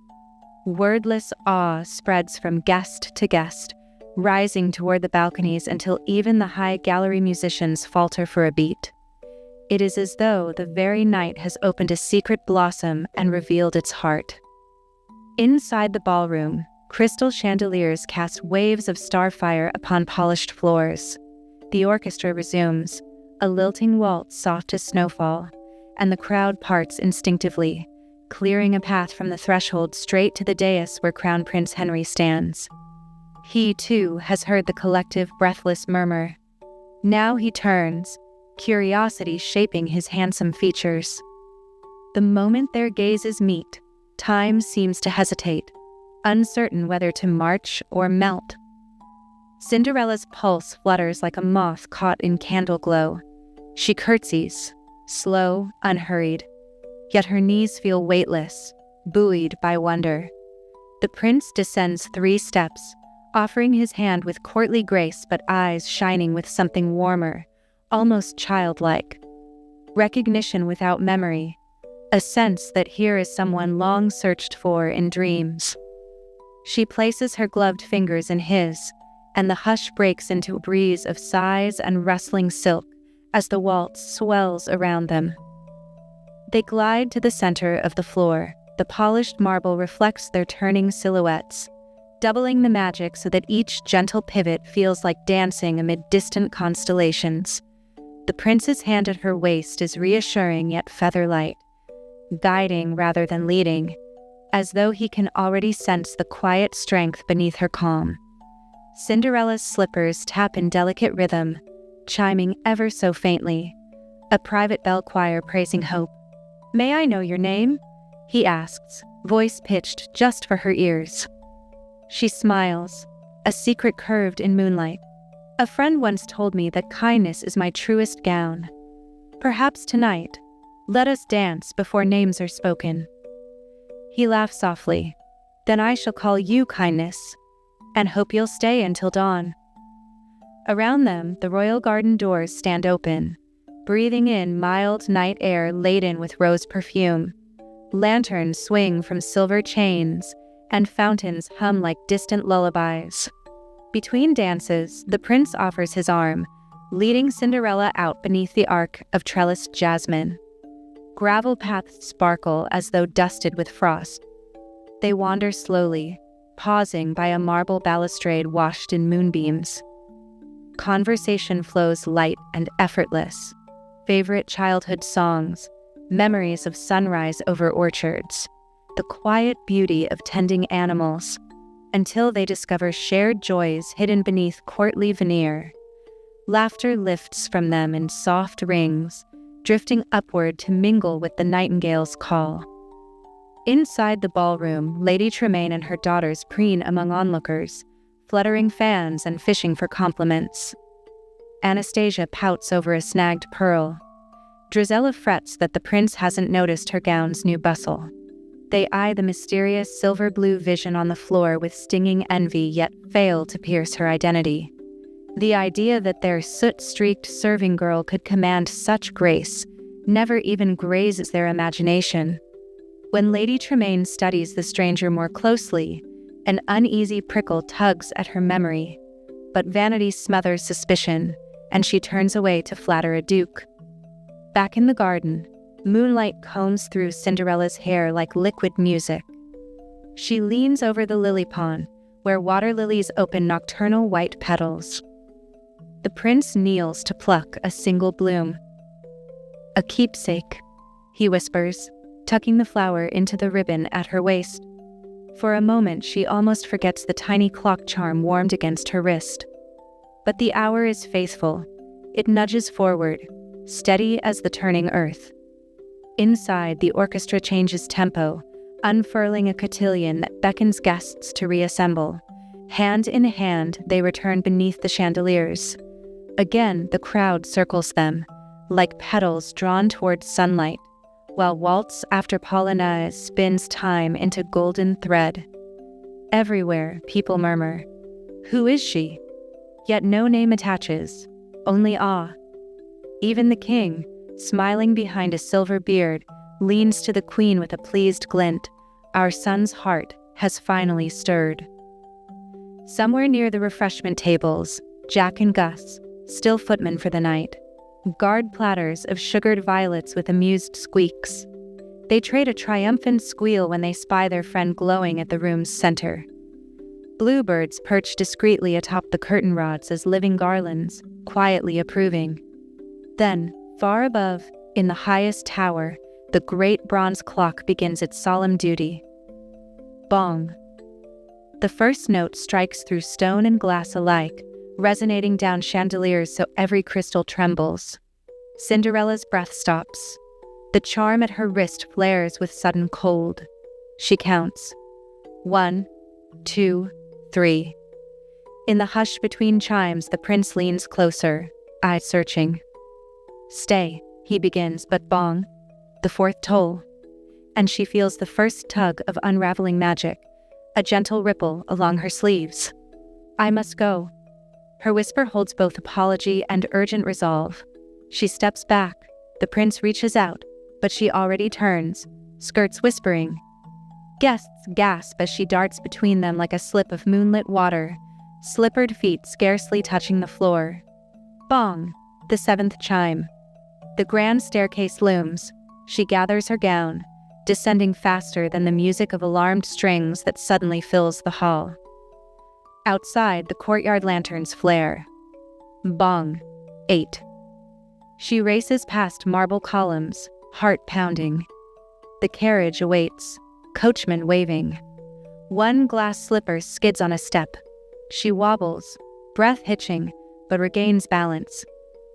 Wordless awe spreads from guest to guest, rising toward the balconies until even the high gallery musicians falter for a beat. It is as though the very night has opened a secret blossom and revealed its heart. Inside the ballroom, crystal chandeliers cast waves of starfire upon polished floors. The orchestra resumes, a lilting waltz soft as snowfall, and the crowd parts instinctively, clearing a path from the threshold straight to the dais where Crown Prince Henry stands. He, too, has heard the collective breathless murmur. Now he turns, curiosity shaping his handsome features. The moment their gazes meet, time seems to hesitate, uncertain whether to march or melt. Cinderella's pulse flutters like a moth caught in candle glow. She curtsies, slow, unhurried, yet her knees feel weightless, buoyed by wonder. The prince descends 3 steps, offering his hand with courtly grace but eyes shining with something warmer, almost childlike. Recognition without memory, a sense that here is someone long searched for in dreams. She places her gloved fingers in his, and the hush breaks into a breeze of sighs and rustling silk as the waltz swells around them. They glide to the center of the floor. The polished marble reflects their turning silhouettes, doubling the magic so that each gentle pivot feels like dancing amid distant constellations. The prince's hand at her waist is reassuring yet feather-light, guiding rather than leading, as though he can already sense the quiet strength beneath her calm. Cinderella's slippers tap in delicate rhythm, chiming ever so faintly, A private bell choir praising hope. "May I know your name?" he asks, voice pitched just for her ears. She smiles, a secret curved in moonlight. "A friend once told me that kindness is my truest gown. Perhaps tonight, let us dance before names are spoken." He laughs softly. "Then I shall call you Kindness, and hope you'll stay until dawn." Around them, the royal garden doors stand open, breathing in mild night air laden with rose perfume. Lanterns swing from silver chains, and fountains hum like distant lullabies. Between dances, the prince offers his arm, leading Cinderella out beneath the arc of trellised jasmine. Gravel paths sparkle as though dusted with frost. They wander slowly, pausing by a marble balustrade washed in moonbeams. Conversation flows light and effortless. Favorite childhood songs, memories of sunrise over orchards, the quiet beauty of tending animals, until they discover shared joys hidden beneath courtly veneer. Laughter lifts from them in soft rings, drifting upward to mingle with the nightingale's call. Inside the ballroom, Lady Tremaine and her daughters preen among onlookers, fluttering fans and fishing for compliments. Anastasia pouts over a snagged pearl. Drizella frets that the prince hasn't noticed her gown's new bustle. They eye the mysterious silver-blue vision on the floor with stinging envy, yet fail to pierce her identity. The idea that their soot-streaked serving girl could command such grace never even grazes their imagination. When Lady Tremaine studies the stranger more closely, an uneasy prickle tugs at her memory, but vanity smothers suspicion, and she turns away to flatter a duke. Back in the garden, moonlight combs through Cinderella's hair like liquid music. She leans over the lily pond, where water lilies open nocturnal white petals. The prince kneels to pluck a single bloom. "A keepsake," he whispers, tucking the flower into the ribbon at her waist. For a moment, she almost forgets the tiny clock charm warmed against her wrist. But the hour is faithful. It nudges forward, steady as the turning earth. Inside, the orchestra changes tempo, unfurling a cotillion that beckons guests to reassemble. Hand in hand, they return beneath the chandeliers. Again, the crowd circles them, like petals drawn towards sunlight, while waltz after polonaise spins time into golden thread. Everywhere, people murmur, "Who is she?" Yet no name attaches, only awe. Even the king, smiling behind a silver beard, leans to the queen with a pleased glint. Our son's heart has finally stirred. Somewhere near the refreshment tables, Jack and Gus, still footmen for the night, guard platters of sugared violets with amused squeaks. They trade a triumphant squeal when they spy their friend glowing at the room's center. Bluebirds perch discreetly atop the curtain rods as living garlands, quietly approving. Then, far above, in the highest tower, the great bronze clock begins its solemn duty. Bong. The first note strikes through stone and glass alike, resonating down chandeliers so every crystal trembles. Cinderella's breath stops. The charm at her wrist flares with sudden cold. She counts. 1, 2, 3. In the hush between chimes, the prince leans closer, eyes searching. "Stay," he begins, but bong, the fourth toll, and she feels the first tug of unraveling magic, a gentle ripple along her sleeves. "I must go." Her whisper holds both apology and urgent resolve. She steps back. The prince reaches out, but she already turns, skirts whispering. Guests gasp as she darts between them like a slip of moonlit water, slippered feet scarcely touching the floor. Bong, the seventh chime. The grand staircase looms. She gathers her gown, descending faster than the music of alarmed strings that suddenly fills the hall. Outside, the courtyard lanterns flare. Bong, 8. She races past marble columns, heart pounding. The carriage awaits, coachman waving. One glass slipper skids on a step. She wobbles, breath hitching, but regains balance.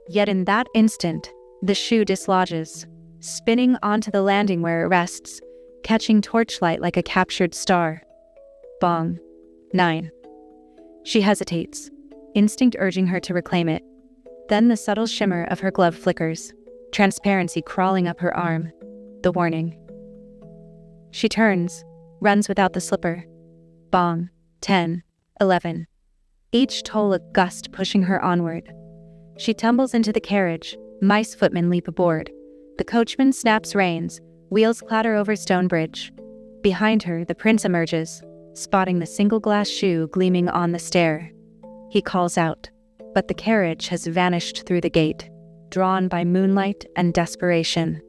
Yet in that instant, The shoe dislodges, spinning onto the landing where it rests, catching torchlight like a captured star. Bong. 9. She hesitates, instinct urging her to reclaim it. Then the subtle shimmer of her glove flickers, transparency crawling up her arm. The warning. She turns, runs without the slipper. Bong. 10. 11. Each toll a gust pushing her onward. She tumbles into the carriage. Mice footmen leap aboard. The coachman snaps reins. Wheels clatter over stone bridge. Behind her, the prince emerges, spotting the single glass shoe gleaming on the stair. He calls out, but the carriage has vanished through the gate, drawn by moonlight and desperation.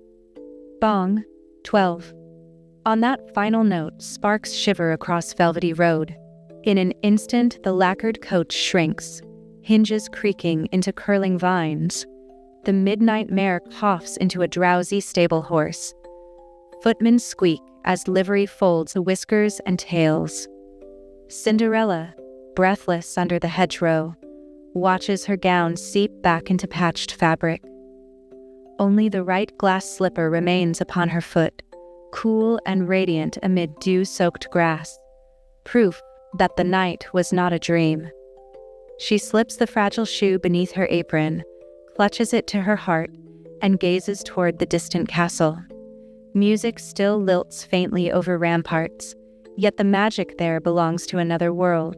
Bong. 12. On that final note, sparks shiver across velvety road. In an instant, the lacquered coach shrinks, hinges creaking into curling vines. The midnight mare coughs into a drowsy stable horse. Footmen squeak as livery folds whiskers and tails. Cinderella, breathless under the hedgerow, watches her gown seep back into patched fabric. Only the right glass slipper remains upon her foot, cool and radiant amid dew-soaked grass, proof that the night was not a dream. She slips the fragile shoe beneath her apron, clutches it to her heart, and gazes toward the distant castle. Music still lilts faintly over ramparts, yet the magic there belongs to another world.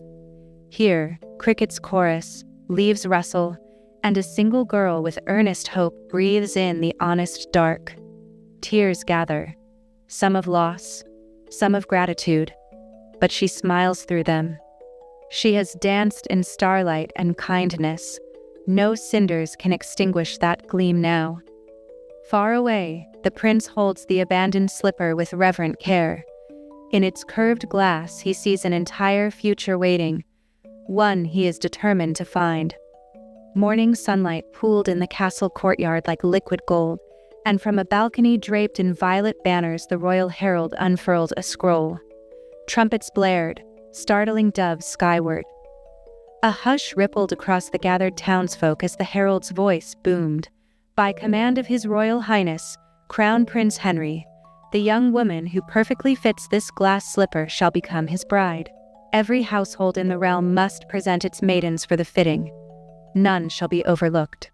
Here, crickets chorus, leaves rustle, and a single girl with earnest hope breathes in the honest dark. Tears gather, some of loss, some of gratitude, but she smiles through them. She has danced in starlight and kindness. No cinders can extinguish that gleam now. Far away, the prince holds the abandoned slipper with reverent care. In its curved glass, he sees an entire future waiting, one he is determined to find. Morning sunlight pooled in the castle courtyard like liquid gold, and from a balcony draped in violet banners the royal herald unfurled a scroll. Trumpets blared, startling doves skyward. A hush rippled across the gathered townsfolk as the herald's voice boomed. By command of His Royal Highness, Crown Prince Henry, the young woman who perfectly fits this glass slipper shall become his bride. Every household in the realm must present its maidens for the fitting. None shall be overlooked.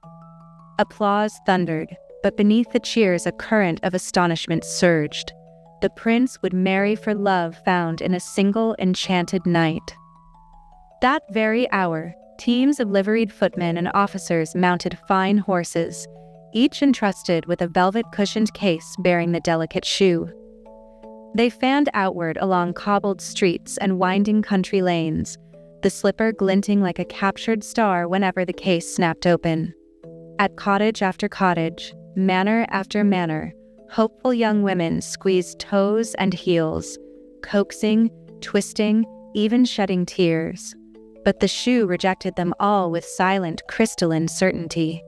Applause thundered, but beneath the cheers a current of astonishment surged. The prince would marry for love found in a single enchanted night. That very hour, teams of liveried footmen and officers mounted fine horses, each entrusted with a velvet-cushioned case bearing the delicate shoe. They fanned outward along cobbled streets and winding country lanes, the slipper glinting like a captured star whenever the case snapped open. At cottage after cottage, manor after manor, hopeful young women squeezed toes and heels, coaxing, twisting, even shedding tears. But the shoe rejected them all with silent, crystalline certainty.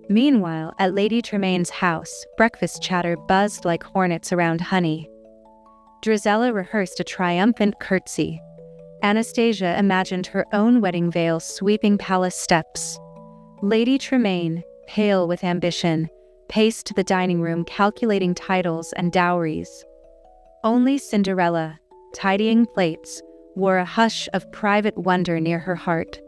Meanwhile, at Lady Tremain's house, breakfast chatter buzzed like hornets around honey. Drizella rehearsed a triumphant curtsy. Anastasia imagined her own wedding veil sweeping palace steps. Lady Tremaine, pale with ambition, paced the dining room calculating titles and dowries. Only Cinderella, tidying plates, wore a hush of private wonder near her heart,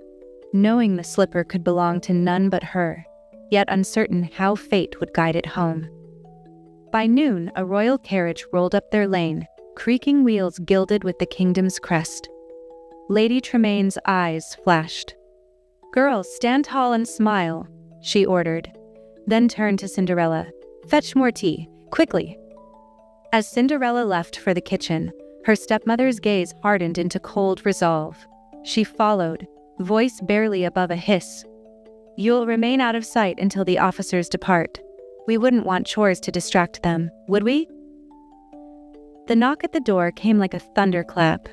knowing the slipper could belong to none but her, yet uncertain how fate would guide it home. By noon, a royal carriage rolled up their lane, creaking wheels gilded with the kingdom's crest. Lady Tremaine's eyes flashed. "Girls, stand tall and smile," she ordered, then turned to Cinderella. "Fetch more tea, quickly." As Cinderella left for the kitchen, her stepmother's gaze hardened into cold resolve. She followed, voice barely above a hiss. "You'll remain out of sight until the officers depart. We wouldn't want chores to distract them, would we?" The knock at the door came like a thunderclap.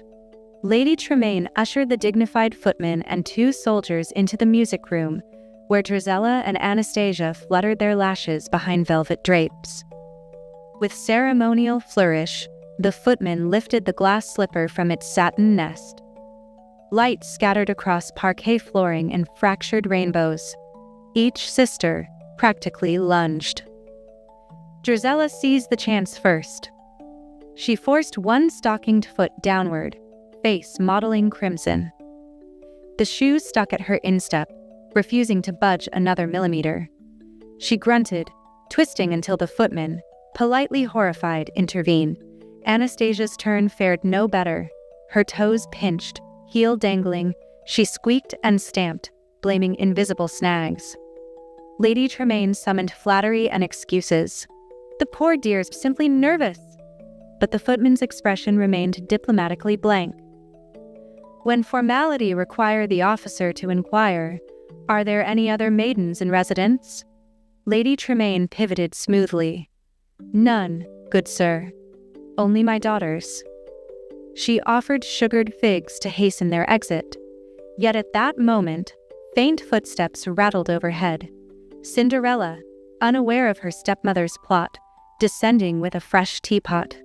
Lady Tremaine ushered the dignified footman and 2 soldiers into the music room, where Drizella and Anastasia fluttered their lashes behind velvet drapes. With ceremonial flourish, the footman lifted the glass slipper from its satin nest. Light scattered across parquet flooring in fractured rainbows. Each sister, practically lunged. Drizella seized the chance first. She forced one stockinged foot downward, face mottling crimson. The shoe stuck at her instep, refusing to budge another millimeter. She grunted, twisting until the footman, politely horrified, intervened. Anastasia's turn fared no better. Her toes pinched, heel dangling, she squeaked and stamped, blaming invisible snags. Lady Tremaine summoned flattery and excuses. The poor dear's simply nervous. But the footman's expression remained diplomatically blank. When formality required the officer to inquire, "Are there any other maidens in residence?" Lady Tremaine pivoted smoothly. "None, good sir. Only my daughters." She offered sugared figs to hasten their exit. Yet at that moment, faint footsteps rattled overhead. Cinderella, unaware of her stepmother's plot, descending with a fresh teapot.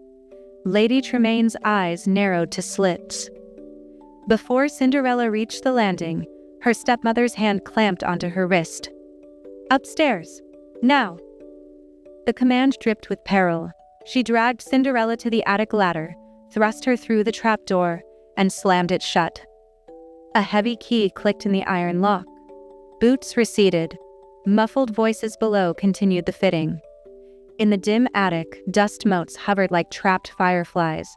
Lady Tremaine's eyes narrowed to slits. Before Cinderella reached the landing, her stepmother's hand clamped onto her wrist. "Upstairs! Now!" The command dripped with peril. She dragged Cinderella to the attic ladder, thrust her through the trapdoor, and slammed it shut. A heavy key clicked in the iron lock. Boots receded. Muffled voices below continued the fitting. In the dim attic, dust motes hovered like trapped fireflies,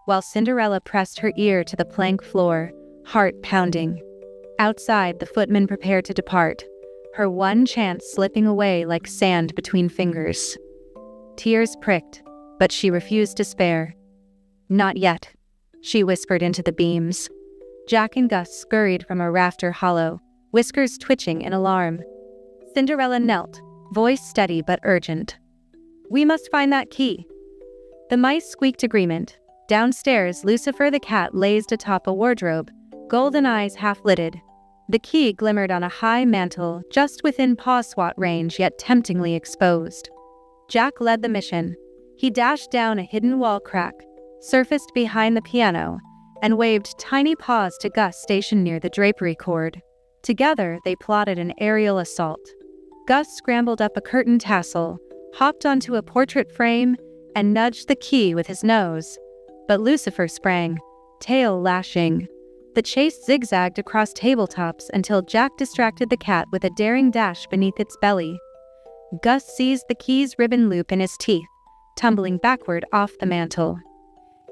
while Cinderella pressed her ear to the plank floor, heart pounding. Outside, the footman prepared to depart, her one chance slipping away like sand between fingers. Tears pricked, but she refused to spare. "Not yet," she whispered into the beams. Jack and Gus scurried from a rafter hollow, whiskers twitching in alarm. Cinderella knelt, voice steady but urgent. "We must find that key." The mice squeaked agreement. Downstairs, Lucifer the cat lazed atop a wardrobe, golden eyes half-lidded. The key glimmered on a high mantel, just within paw-swat range yet temptingly exposed. Jack led the mission. He dashed down a hidden wall crack, surfaced behind the piano, and waved tiny paws to Gus stationed near the drapery cord. Together, they plotted an aerial assault. Gus scrambled up a curtain tassel, hopped onto a portrait frame, and nudged the key with his nose. But Lucifer sprang, tail lashing. The chase zigzagged across tabletops until Jack distracted the cat with a daring dash beneath its belly. Gus seized the key's ribbon loop in his teeth, tumbling backward off the mantel.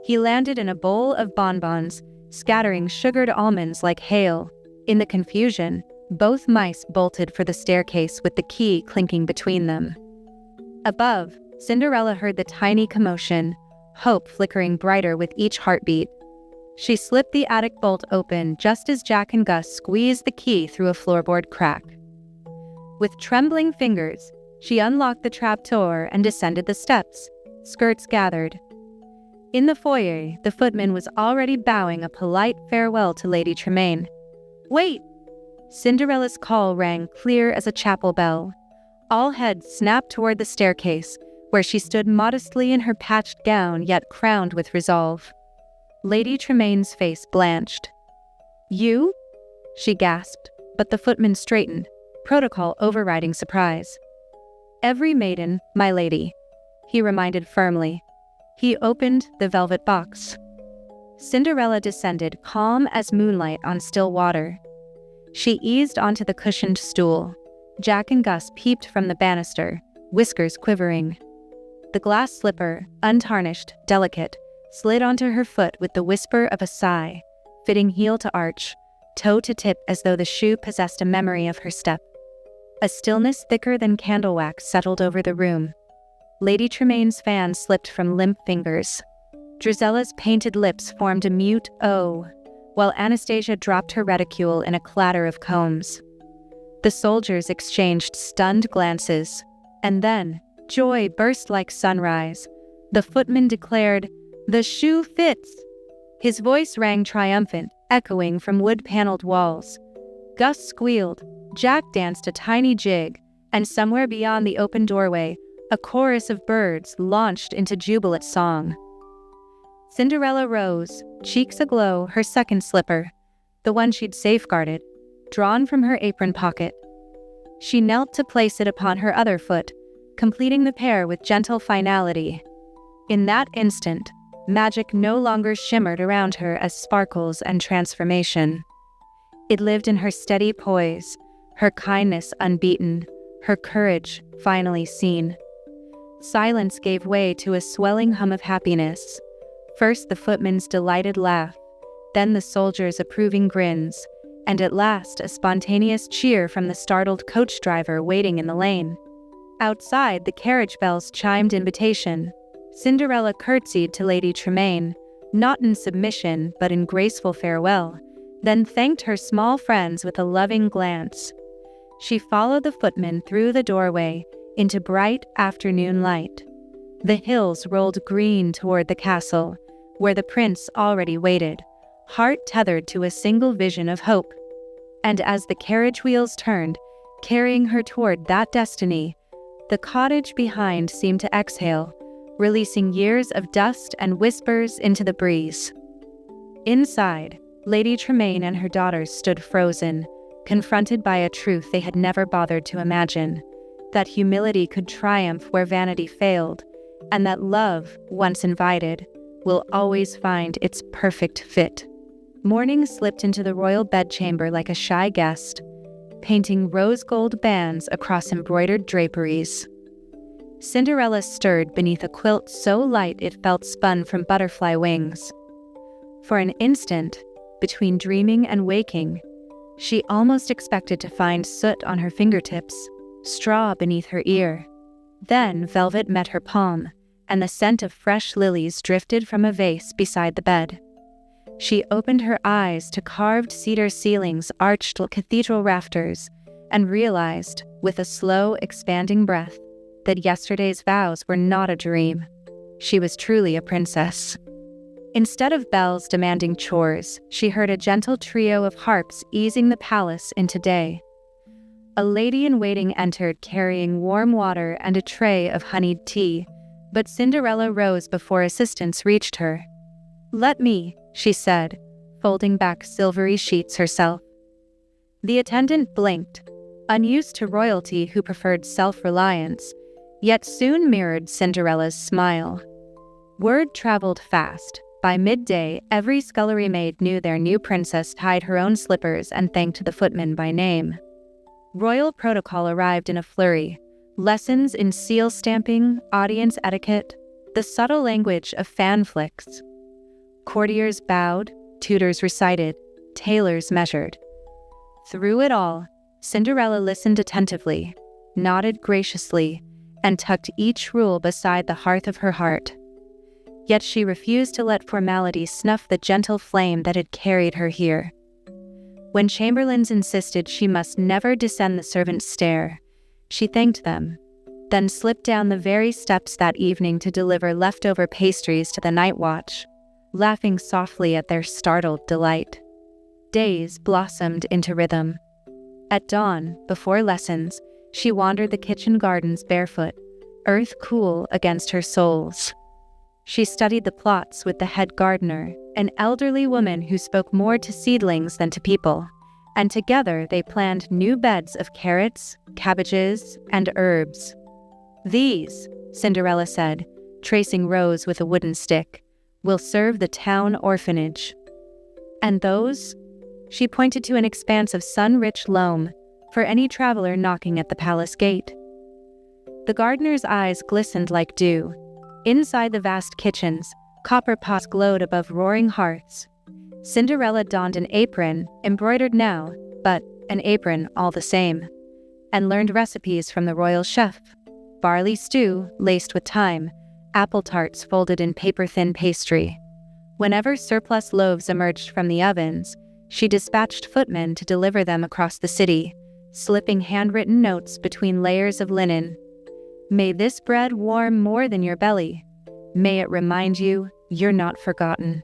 He landed in a bowl of bonbons, scattering sugared almonds like hail. In the confusion, both mice bolted for the staircase with the key clinking between them. Above, Cinderella heard the tiny commotion, hope flickering brighter with each heartbeat. She slipped the attic bolt open just as Jack and Gus squeezed the key through a floorboard crack. With trembling fingers, she unlocked the trapdoor and descended the steps, skirts gathered. In the foyer, the footman was already bowing a polite farewell to Lady Tremaine. "Wait!" Cinderella's call rang clear as a chapel bell. All heads snapped toward the staircase, where she stood modestly in her patched gown yet crowned with resolve. Lady Tremaine's face blanched. "You?" she gasped, but the footman straightened, protocol overriding surprise. "Every maiden, my lady," he reminded firmly. He opened the velvet box. Cinderella descended calm as moonlight on still water. She eased onto the cushioned stool. Jack and Gus peeped from the banister, whiskers quivering. The glass slipper, untarnished, delicate, slid onto her foot with the whisper of a sigh, fitting heel to arch, toe to tip as though the shoe possessed a memory of her step. A stillness thicker than candle wax settled over the room. Lady Tremaine's fan slipped from limp fingers. Drizella's painted lips formed a mute "oh," while Anastasia dropped her reticule in a clatter of combs. The soldiers exchanged stunned glances, and then, joy burst like sunrise. The footman declared, "The shoe fits!" His voice rang triumphant, echoing from wood-paneled walls. Gus squealed, Jack danced a tiny jig, and somewhere beyond the open doorway, a chorus of birds launched into jubilant song. Cinderella rose, cheeks aglow, her second slipper, the one she'd safeguarded, drawn from her apron pocket. She knelt to place it upon her other foot, completing the pair with gentle finality. In that instant, magic no longer shimmered around her as sparkles and transformation. It lived in her steady poise, her kindness unbeaten, her courage finally seen. Silence gave way to a swelling hum of happiness. First the footman's delighted laugh, then the soldier's approving grins, and at last a spontaneous cheer from the startled coach driver waiting in the lane. Outside, the carriage bells chimed invitation. Cinderella curtsied to Lady Tremaine, not in submission but in graceful farewell, then thanked her small friends with a loving glance. She followed the footman through the doorway into bright afternoon light. The hills rolled green toward the castle, where the prince already waited, heart tethered to a single vision of hope. And as the carriage wheels turned, carrying her toward that destiny, the cottage behind seemed to exhale, releasing years of dust and whispers into the breeze. Inside, Lady Tremaine and her daughters stood frozen, confronted by a truth they had never bothered to imagine, that humility could triumph where vanity failed, and that love, once invited, will always find its perfect fit. Morning slipped into the royal bedchamber like a shy guest, painting rose-gold bands across embroidered draperies. Cinderella stirred beneath a quilt so light it felt spun from butterfly wings. For an instant, between dreaming and waking, she almost expected to find soot on her fingertips, straw beneath her ear. Then velvet met her palm, and the scent of fresh lilies drifted from a vase beside the bed. She opened her eyes to carved cedar ceilings, arched cathedral rafters, and realized, with a slow, expanding breath, that yesterday's vows were not a dream. She was truly a princess. Instead of bells demanding chores, she heard a gentle trio of harps easing the palace into day. A lady-in-waiting entered carrying warm water and a tray of honeyed tea, but Cinderella rose before assistance reached her. "Let me," she said, folding back silvery sheets herself. The attendant blinked, unused to royalty who preferred self-reliance, yet soon mirrored Cinderella's smile. Word traveled fast. By midday, every scullery maid knew their new princess tied her own slippers and thanked the footman by name. Royal protocol arrived in a flurry. Lessons in seal stamping, audience etiquette, the subtle language of fan flicks. Courtiers bowed, tutors recited, tailors measured. Through it all, Cinderella listened attentively, nodded graciously, and tucked each rule beside the hearth of her heart. Yet she refused to let formality snuff the gentle flame that had carried her here. When chamberlains insisted she must never descend the servants' stair, she thanked them, then slipped down the very steps that evening to deliver leftover pastries to the night watch, laughing softly at their startled delight. Days blossomed into rhythm. At dawn, before lessons, she wandered the kitchen gardens barefoot, earth cool against her soles. She studied the plots with the head gardener, an elderly woman who spoke more to seedlings than to people, and together they planned new beds of carrots, cabbages, and herbs. "These," Cinderella said, tracing rows with a wooden stick, "will serve the town orphanage. And those?" She pointed to an expanse of sun-rich loam, for any traveler knocking at the palace gate. The gardener's eyes glistened like dew. Inside the vast kitchens, copper pots glowed above roaring hearths. Cinderella donned an apron, embroidered now, but an apron all the same, and learned recipes from the royal chef. Barley stew, laced with thyme, apple tarts folded in paper-thin pastry. Whenever surplus loaves emerged from the ovens, she dispatched footmen to deliver them across the city, slipping handwritten notes between layers of linen. "May this bread warm more than your belly. May it remind you you're not forgotten."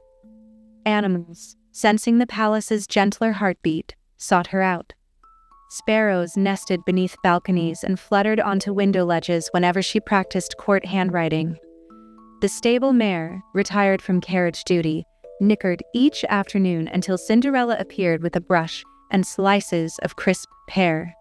Animals, sensing the palace's gentler heartbeat, sought her out. Sparrows nested beneath balconies and fluttered onto window ledges whenever she practiced court handwriting. The stable mare, retired from carriage duty, nickered each afternoon until Cinderella appeared with a brush and slices of crisp pear.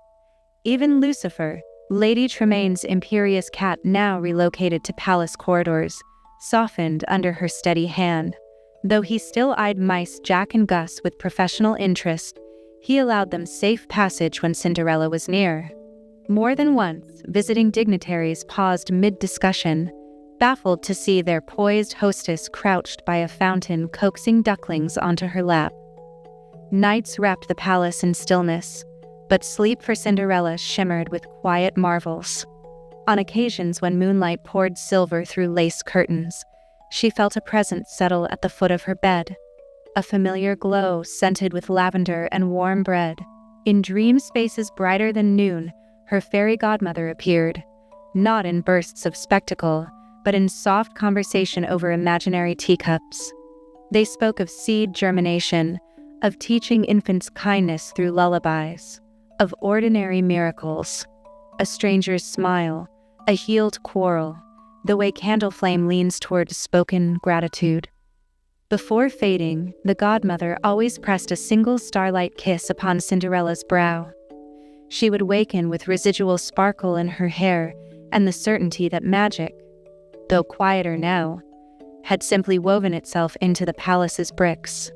Even Lucifer, Lady Tremaine's imperious cat now relocated to palace corridors, softened under her steady hand. Though he still eyed mice Jack and Gus with professional interest, he allowed them safe passage when Cinderella was near. More than once, visiting dignitaries paused mid-discussion, baffled to see their poised hostess crouched by a fountain coaxing ducklings onto her lap. Nights wrapped the palace in stillness, but sleep for Cinderella shimmered with quiet marvels. On occasions when moonlight poured silver through lace curtains, she felt a presence settle at the foot of her bed, a familiar glow scented with lavender and warm bread. In dream spaces brighter than noon, her fairy godmother appeared, not in bursts of spectacle, but in soft conversation over imaginary teacups. They spoke of seed germination, of teaching infants kindness through lullabies, of ordinary miracles, a stranger's smile, a healed quarrel, the way candle flame leans toward spoken gratitude. Before fading, the godmother always pressed a single starlight kiss upon Cinderella's brow. She would waken with residual sparkle in her hair and the certainty that magic, though quieter now, had simply woven itself into the palace's bricks.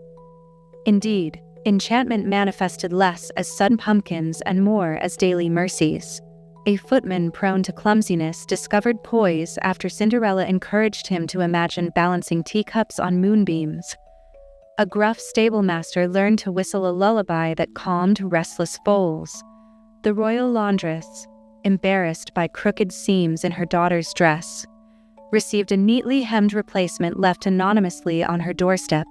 Indeed, enchantment manifested less as sun pumpkins and more as daily mercies. A footman prone to clumsiness discovered poise after Cinderella encouraged him to imagine balancing teacups on moonbeams. A gruff stablemaster learned to whistle a lullaby that calmed restless foals. The royal laundress, embarrassed by crooked seams in her daughter's dress, received a neatly hemmed replacement left anonymously on her doorstep.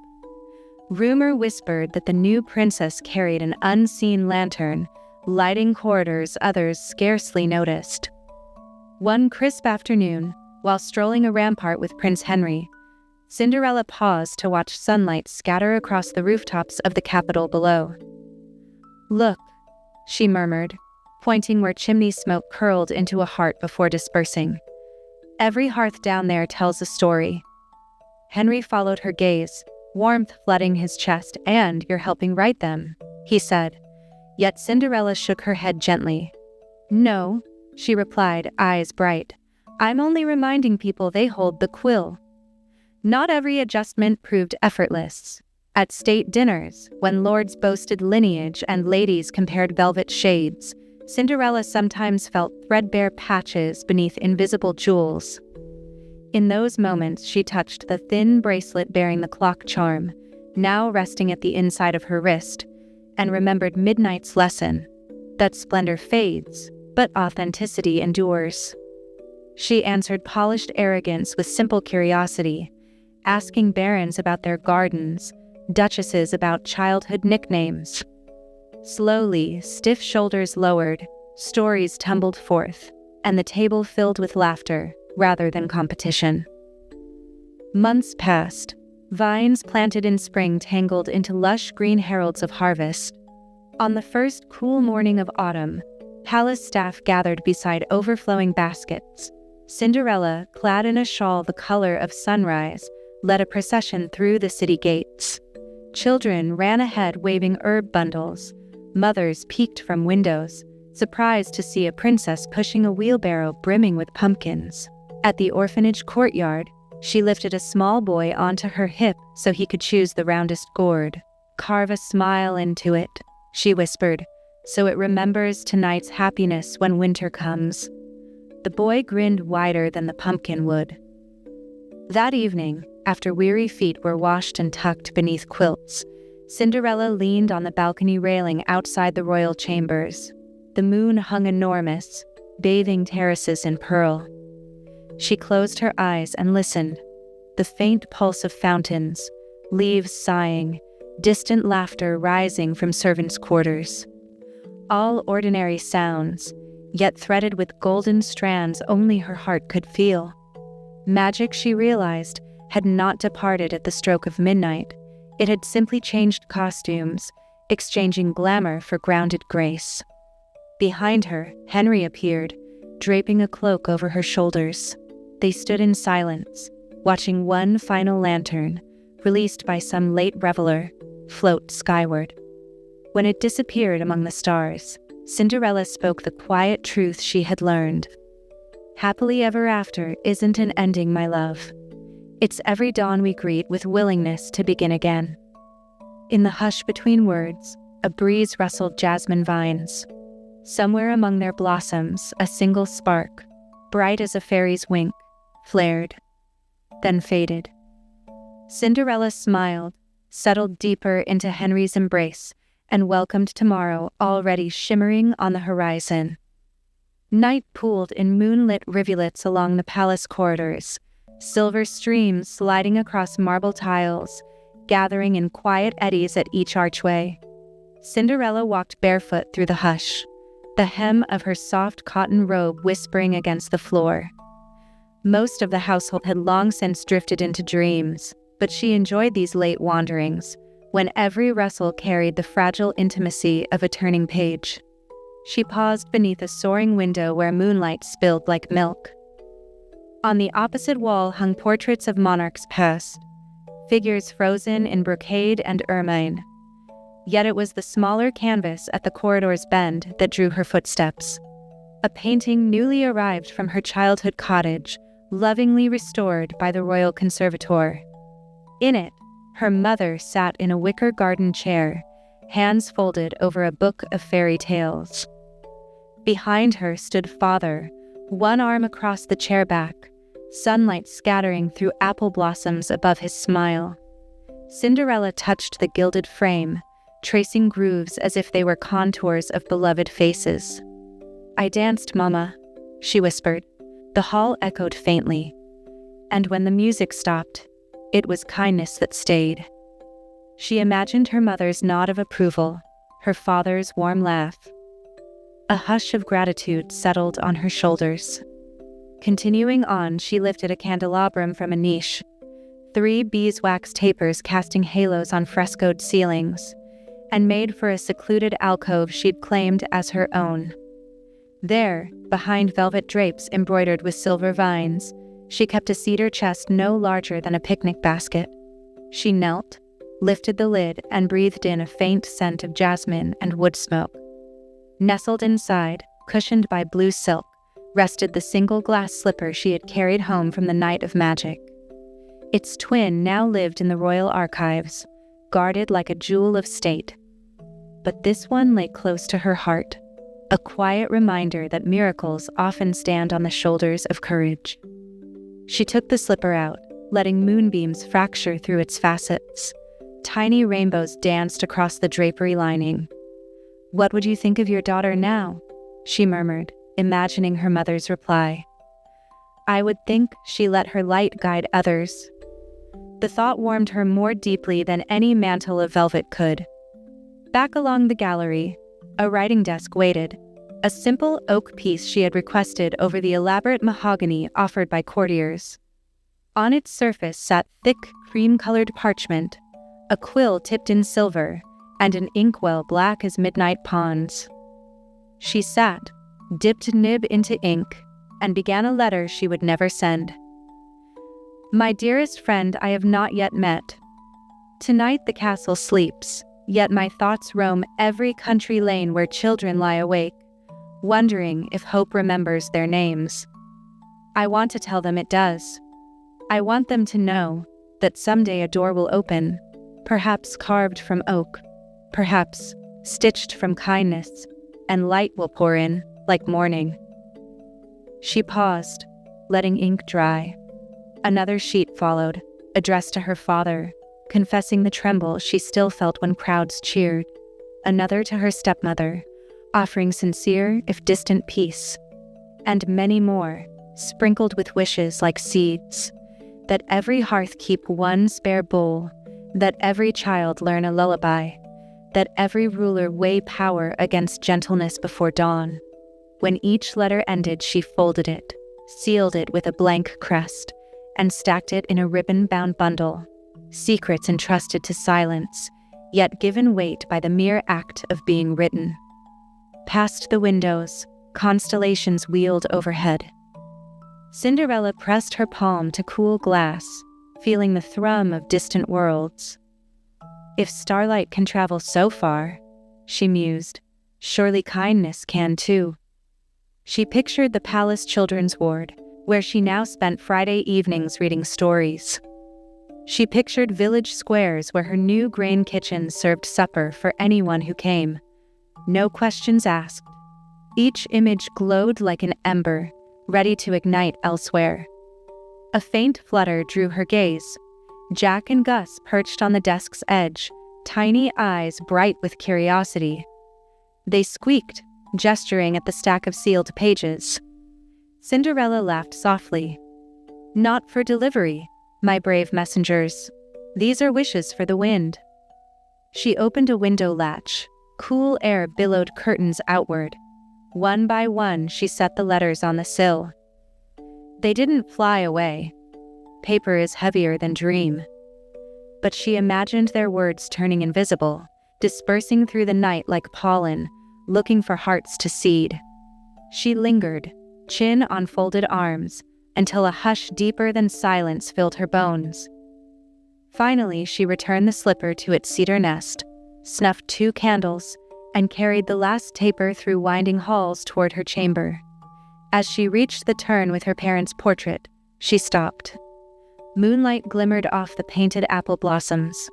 Rumor whispered that the new princess carried an unseen lantern, lighting corridors others scarcely noticed. One crisp afternoon, while strolling a rampart with Prince Henry, Cinderella paused to watch sunlight scatter across the rooftops of the capital below. "Look," she murmured, pointing where chimney smoke curled into a heart before dispersing. "Every hearth down there tells a story." Henry followed her gaze, warmth flooding his chest. "And you're helping write them," he said. Yet Cinderella shook her head gently. "No," she replied, eyes bright. "I'm only reminding people they hold the quill." Not every adjustment proved effortless. At state dinners, when lords boasted lineage and ladies compared velvet shades, Cinderella sometimes felt threadbare patches beneath invisible jewels. In those moments she touched the thin bracelet bearing the clock charm, now resting at the inside of her wrist, and remembered Midnight's lesson, that splendor fades, but authenticity endures. She answered polished arrogance with simple curiosity, asking barons about their gardens, duchesses about childhood nicknames. Slowly, stiff shoulders lowered, stories tumbled forth, and the table filled with laughter rather than competition. Months passed. Vines planted in spring tangled into lush green heralds of harvest. On the first cool morning of autumn, palace staff gathered beside overflowing baskets. Cinderella, clad in a shawl the color of sunrise, led a procession through the city gates. Children ran ahead waving herb bundles. Mothers peeked from windows, surprised to see a princess pushing a wheelbarrow brimming with pumpkins. At the orphanage courtyard, she lifted a small boy onto her hip so he could choose the roundest gourd. "Carve a smile into it," she whispered, "so it remembers tonight's happiness when winter comes." The boy grinned wider than the pumpkin would. That evening, after weary feet were washed and tucked beneath quilts, Cinderella leaned on the balcony railing outside the royal chambers. The moon hung enormous, bathing terraces in pearl. She closed her eyes and listened. The faint pulse of fountains, leaves sighing, distant laughter rising from servants' quarters. All ordinary sounds, yet threaded with golden strands only her heart could feel. Magic, she realized, had not departed at the stroke of midnight. It had simply changed costumes, exchanging glamour for grounded grace. Behind her, Henry appeared, draping a cloak over her shoulders. They stood in silence, watching one final lantern, released by some late reveler, float skyward. When it disappeared among the stars, Cinderella spoke the quiet truth she had learned. Happily ever after isn't an ending, my love. It's every dawn we greet with willingness to begin again. In the hush between words, a breeze rustled jasmine vines. Somewhere among their blossoms, a single spark, bright as a fairy's wink, flared, then faded. Cinderella smiled, settled deeper into Henry's embrace, and welcomed tomorrow already shimmering on the horizon. Night pooled in moonlit rivulets along the palace corridors, silver streams sliding across marble tiles, gathering in quiet eddies at each archway. Cinderella walked barefoot through the hush, the hem of her soft cotton robe whispering against the floor. Most of the household had long since drifted into dreams, but she enjoyed these late wanderings, when every rustle carried the fragile intimacy of a turning page. She paused beneath a soaring window where moonlight spilled like milk. On the opposite wall hung portraits of monarchs past, figures frozen in brocade and ermine. Yet it was the smaller canvas at the corridor's bend that drew her footsteps. A painting newly arrived from her childhood cottage, lovingly restored by the royal conservator. In it, her mother sat in a wicker garden chair, hands folded over a book of fairy tales. Behind her stood father, one arm across the chair back, sunlight scattering through apple blossoms above his smile. Cinderella touched the gilded frame, tracing grooves as if they were contours of beloved faces. "I danced, Mama," she whispered. The hall echoed faintly. And when the music stopped, it was kindness that stayed. She imagined her mother's nod of approval, her father's warm laugh. A hush of gratitude settled on her shoulders. Continuing on, she lifted a candelabrum from a niche, 3 beeswax tapers casting halos on frescoed ceilings, and made for a secluded alcove she'd claimed as her own. There, behind velvet drapes embroidered with silver vines, she kept a cedar chest no larger than a picnic basket. She knelt, lifted the lid, and breathed in a faint scent of jasmine and wood smoke. Nestled inside, cushioned by blue silk, rested the single glass slipper she had carried home from the night of magic. Its twin now lived in the royal archives, guarded like a jewel of state. But this one lay close to her heart, a quiet reminder that miracles often stand on the shoulders of courage. She took the slipper out, letting moonbeams fracture through its facets. Tiny rainbows danced across the drapery lining. "What would you think of your daughter now?" she murmured, imagining her mother's reply. "I would think she let her light guide others." The thought warmed her more deeply than any mantle of velvet could. Back along the gallery, a writing desk waited, a simple oak piece she had requested over the elaborate mahogany offered by courtiers. On its surface sat thick, cream-colored parchment, a quill tipped in silver, and an inkwell black as midnight ponds. She sat, dipped nib into ink, and began a letter she would never send. "My dearest friend I have not yet met. Tonight the castle sleeps, yet my thoughts roam every country lane where children lie awake, wondering if hope remembers their names. I want to tell them it does. I want them to know that someday a door will open, perhaps carved from oak, perhaps stitched from kindness, and light will pour in like morning." She paused, letting ink dry. Another sheet followed, addressed to her father, confessing the tremble she still felt when crowds cheered. Another to her stepmother, offering sincere if distant peace. And many more, sprinkled with wishes like seeds. That every hearth keep one spare bowl, that every child learn a lullaby, that every ruler weigh power against gentleness before dawn. When each letter ended, she folded it, sealed it with a blank crest, and stacked it in a ribbon-bound bundle. Secrets entrusted to silence, yet given weight by the mere act of being written. Past the windows, constellations wheeled overhead. Cinderella pressed her palm to cool glass, feeling the thrum of distant worlds. "If starlight can travel so far," she mused, Surely kindness can too. She pictured the palace children's ward, where she now spent Friday evenings reading stories. She pictured village squares where her new grain kitchen served supper for anyone who came. No questions asked. Each image glowed like an ember, ready to ignite elsewhere. A faint flutter drew her gaze. Jack and Gus perched on the desk's edge, tiny eyes bright with curiosity. They squeaked, gesturing at the stack of sealed pages. Cinderella laughed softly. "Not for delivery, my brave messengers. These are wishes for the wind." She opened a window latch. Cool air billowed curtains outward. One by one, she set the letters on the sill. They didn't fly away. Paper is heavier than dream. But she imagined their words turning invisible, dispersing through the night like pollen, looking for hearts to seed. She lingered, chin on folded arms, until a hush deeper than silence filled her bones. Finally, she returned the slipper to its cedar nest, snuffed 2 candles, and carried the last taper through winding halls toward her chamber. As she reached the turn with her parents' portrait, she stopped. Moonlight glimmered off the painted apple blossoms.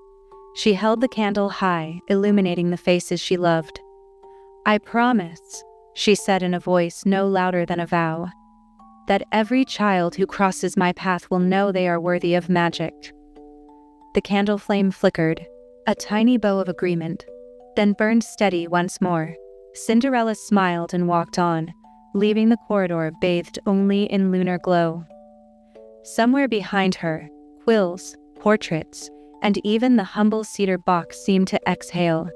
She held the candle high, illuminating the faces she loved. "I promise," she said in a voice no louder than a vow, "that every child who crosses my path will know they are worthy of magic." The candle flame flickered, a tiny bow of agreement, then burned steady once more. Cinderella smiled and walked on, leaving the corridor bathed only in lunar glow. Somewhere behind her, quills, portraits, and even the humble cedar box seemed to exhale,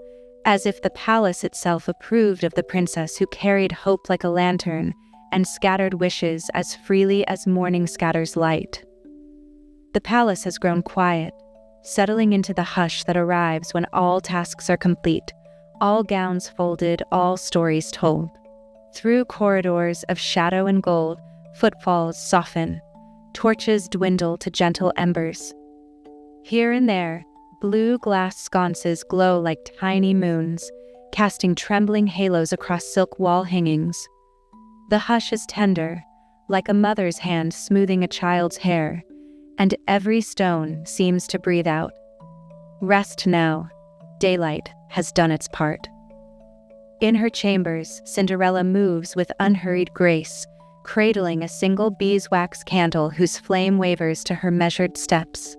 as if the palace itself approved of the princess who carried hope like a lantern and scattered wishes as freely as morning scatters light. The palace has grown quiet, settling into the hush that arrives when all tasks are complete, all gowns folded, all stories told. Through corridors of shadow and gold, footfalls soften, torches dwindle to gentle embers. Here and there, blue glass sconces glow like tiny moons, casting trembling halos across silk wall hangings. The hush is tender, like a mother's hand smoothing a child's hair, and every stone seems to breathe out. Rest now. Daylight has done its part. In her chambers, Cinderella moves with unhurried grace, cradling a single beeswax candle whose flame wavers to her measured steps.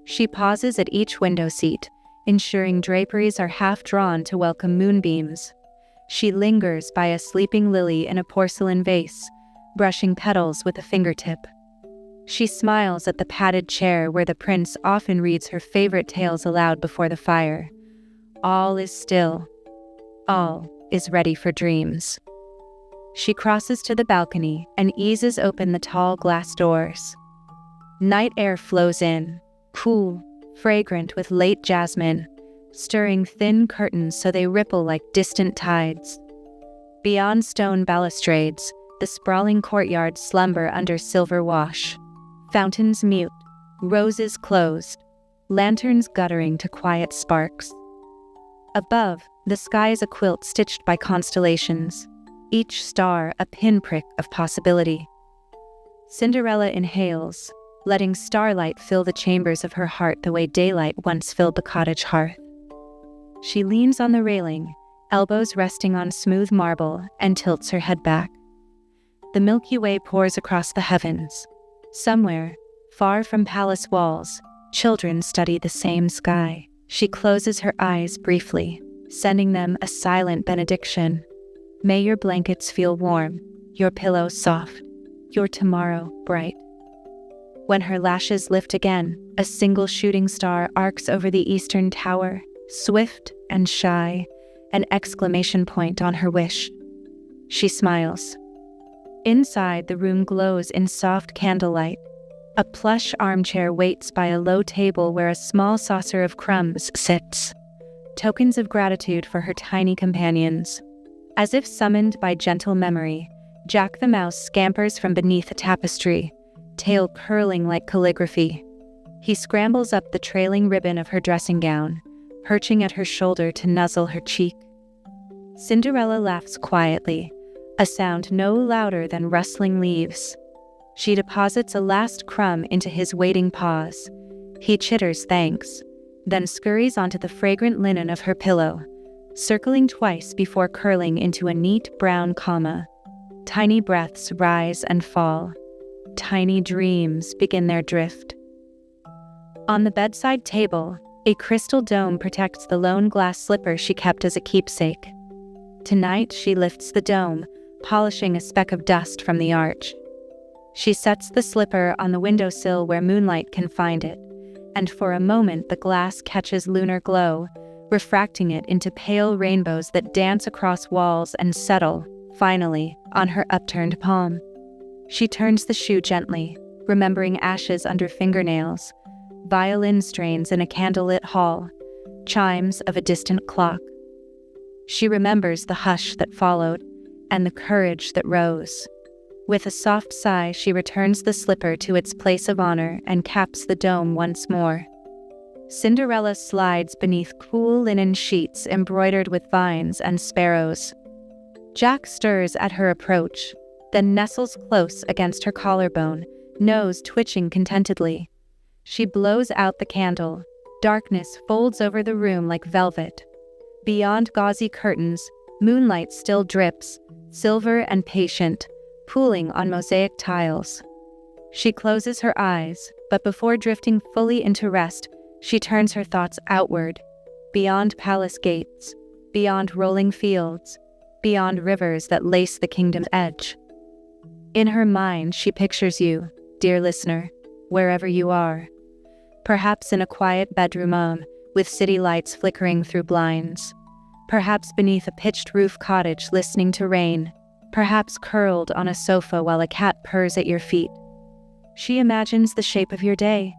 She pauses at each window seat, ensuring draperies are half drawn to welcome moonbeams. She lingers by a sleeping lily in a porcelain vase, brushing petals with a fingertip. She smiles at the padded chair where the prince often reads her favorite tales aloud before the fire. All is still. All is ready for dreams. She crosses to the balcony and eases open the tall glass doors. Night air flows in, cool, fragrant with late jasmine, stirring thin curtains so they ripple like distant tides. Beyond stone balustrades, the sprawling courtyards slumber under silver wash. Fountains mute, roses closed, lanterns guttering to quiet sparks. Above, the sky is a quilt stitched by constellations, each star a pinprick of possibility. Cinderella inhales, letting starlight fill the chambers of her heart the way daylight once filled the cottage hearth. She leans on the railing, elbows resting on smooth marble, and tilts her head back. The Milky Way pours across the heavens. Somewhere, far from palace walls, children study the same sky. She closes her eyes briefly, sending them a silent benediction. May your blankets feel warm, your pillows soft, your tomorrow bright. When her lashes lift again, a single shooting star arcs over the eastern tower, swift and shy, an exclamation point on her wish. She smiles. Inside, the room glows in soft candlelight. A plush armchair waits by a low table where a small saucer of crumbs sits, tokens of gratitude for her tiny companions. As if summoned by gentle memory, Jack the Mouse scampers from beneath a tapestry, tail curling like calligraphy. He scrambles up the trailing ribbon of her dressing gown, perching at her shoulder to nuzzle her cheek. Cinderella laughs quietly, a sound no louder than rustling leaves. She deposits a last crumb into his waiting paws. He chitters thanks, then scurries onto the fragrant linen of her pillow, circling twice before curling into a neat brown comma. Tiny breaths rise and fall. Tiny dreams begin their drift. On the bedside table, a crystal dome protects the lone glass slipper she kept as a keepsake. Tonight she lifts the dome, polishing a speck of dust from the arch. She sets the slipper on the windowsill where moonlight can find it, and for a moment the glass catches lunar glow, refracting it into pale rainbows that dance across walls and settle, finally, on her upturned palm. She turns the shoe gently, remembering ashes under fingernails, violin strains in a candlelit hall, chimes of a distant clock. She remembers the hush that followed, and the courage that rose. With a soft sigh, she returns the slipper to its place of honor and caps the dome once more. Cinderella slides beneath cool linen sheets embroidered with vines and sparrows. Jack stirs at her approach, then nestles close against her collarbone, nose twitching contentedly. She blows out the candle. Darkness folds over the room like velvet. Beyond gauzy curtains, moonlight still drips, silver and patient, pooling on mosaic tiles. She closes her eyes, but before drifting fully into rest, she turns her thoughts outward, beyond palace gates, beyond rolling fields, beyond rivers that lace the kingdom's edge. In her mind, she pictures you, dear listener, wherever you are. Perhaps in a quiet bedroom, with city lights flickering through blinds. Perhaps beneath a pitched-roof cottage listening to rain. Perhaps curled on a sofa while a cat purrs at your feet. She imagines the shape of your day,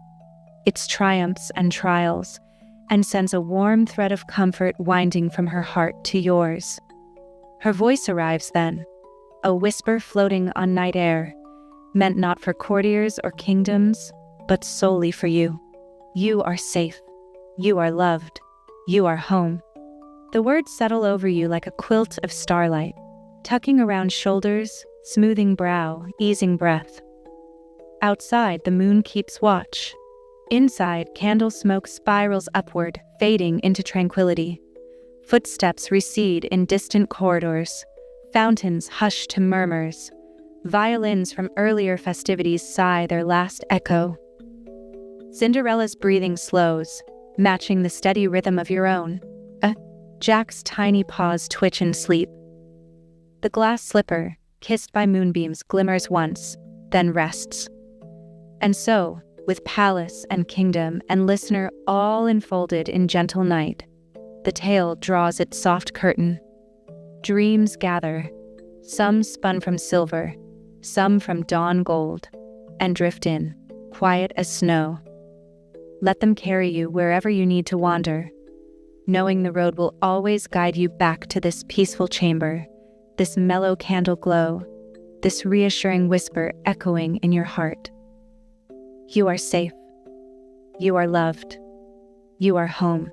its triumphs and trials, and sends a warm thread of comfort winding from her heart to yours. Her voice arrives then, a whisper floating on night air, meant not for courtiers or kingdoms, but solely for you. You are safe. You are loved. You are home. The words settle over you like a quilt of starlight, tucking around shoulders, smoothing brow, easing breath. Outside, the moon keeps watch. Inside, candle smoke spirals upward, fading into tranquility. Footsteps recede in distant corridors. Fountains hush to murmurs. Violins from earlier festivities sigh their last echo. Cinderella's breathing slows, matching the steady rhythm of your own. Jack's tiny paws twitch in sleep. The glass slipper, kissed by moonbeams, glimmers once, then rests. And so, with palace and kingdom and listener all enfolded in gentle night, the tale draws its soft curtain. Dreams gather, some spun from silver, some from dawn gold, and drift in, quiet as snow. Let them carry you wherever you need to wander, knowing the road will always guide you back to this peaceful chamber, this mellow candle glow, this reassuring whisper echoing in your heart. You are safe. You are loved. You are home.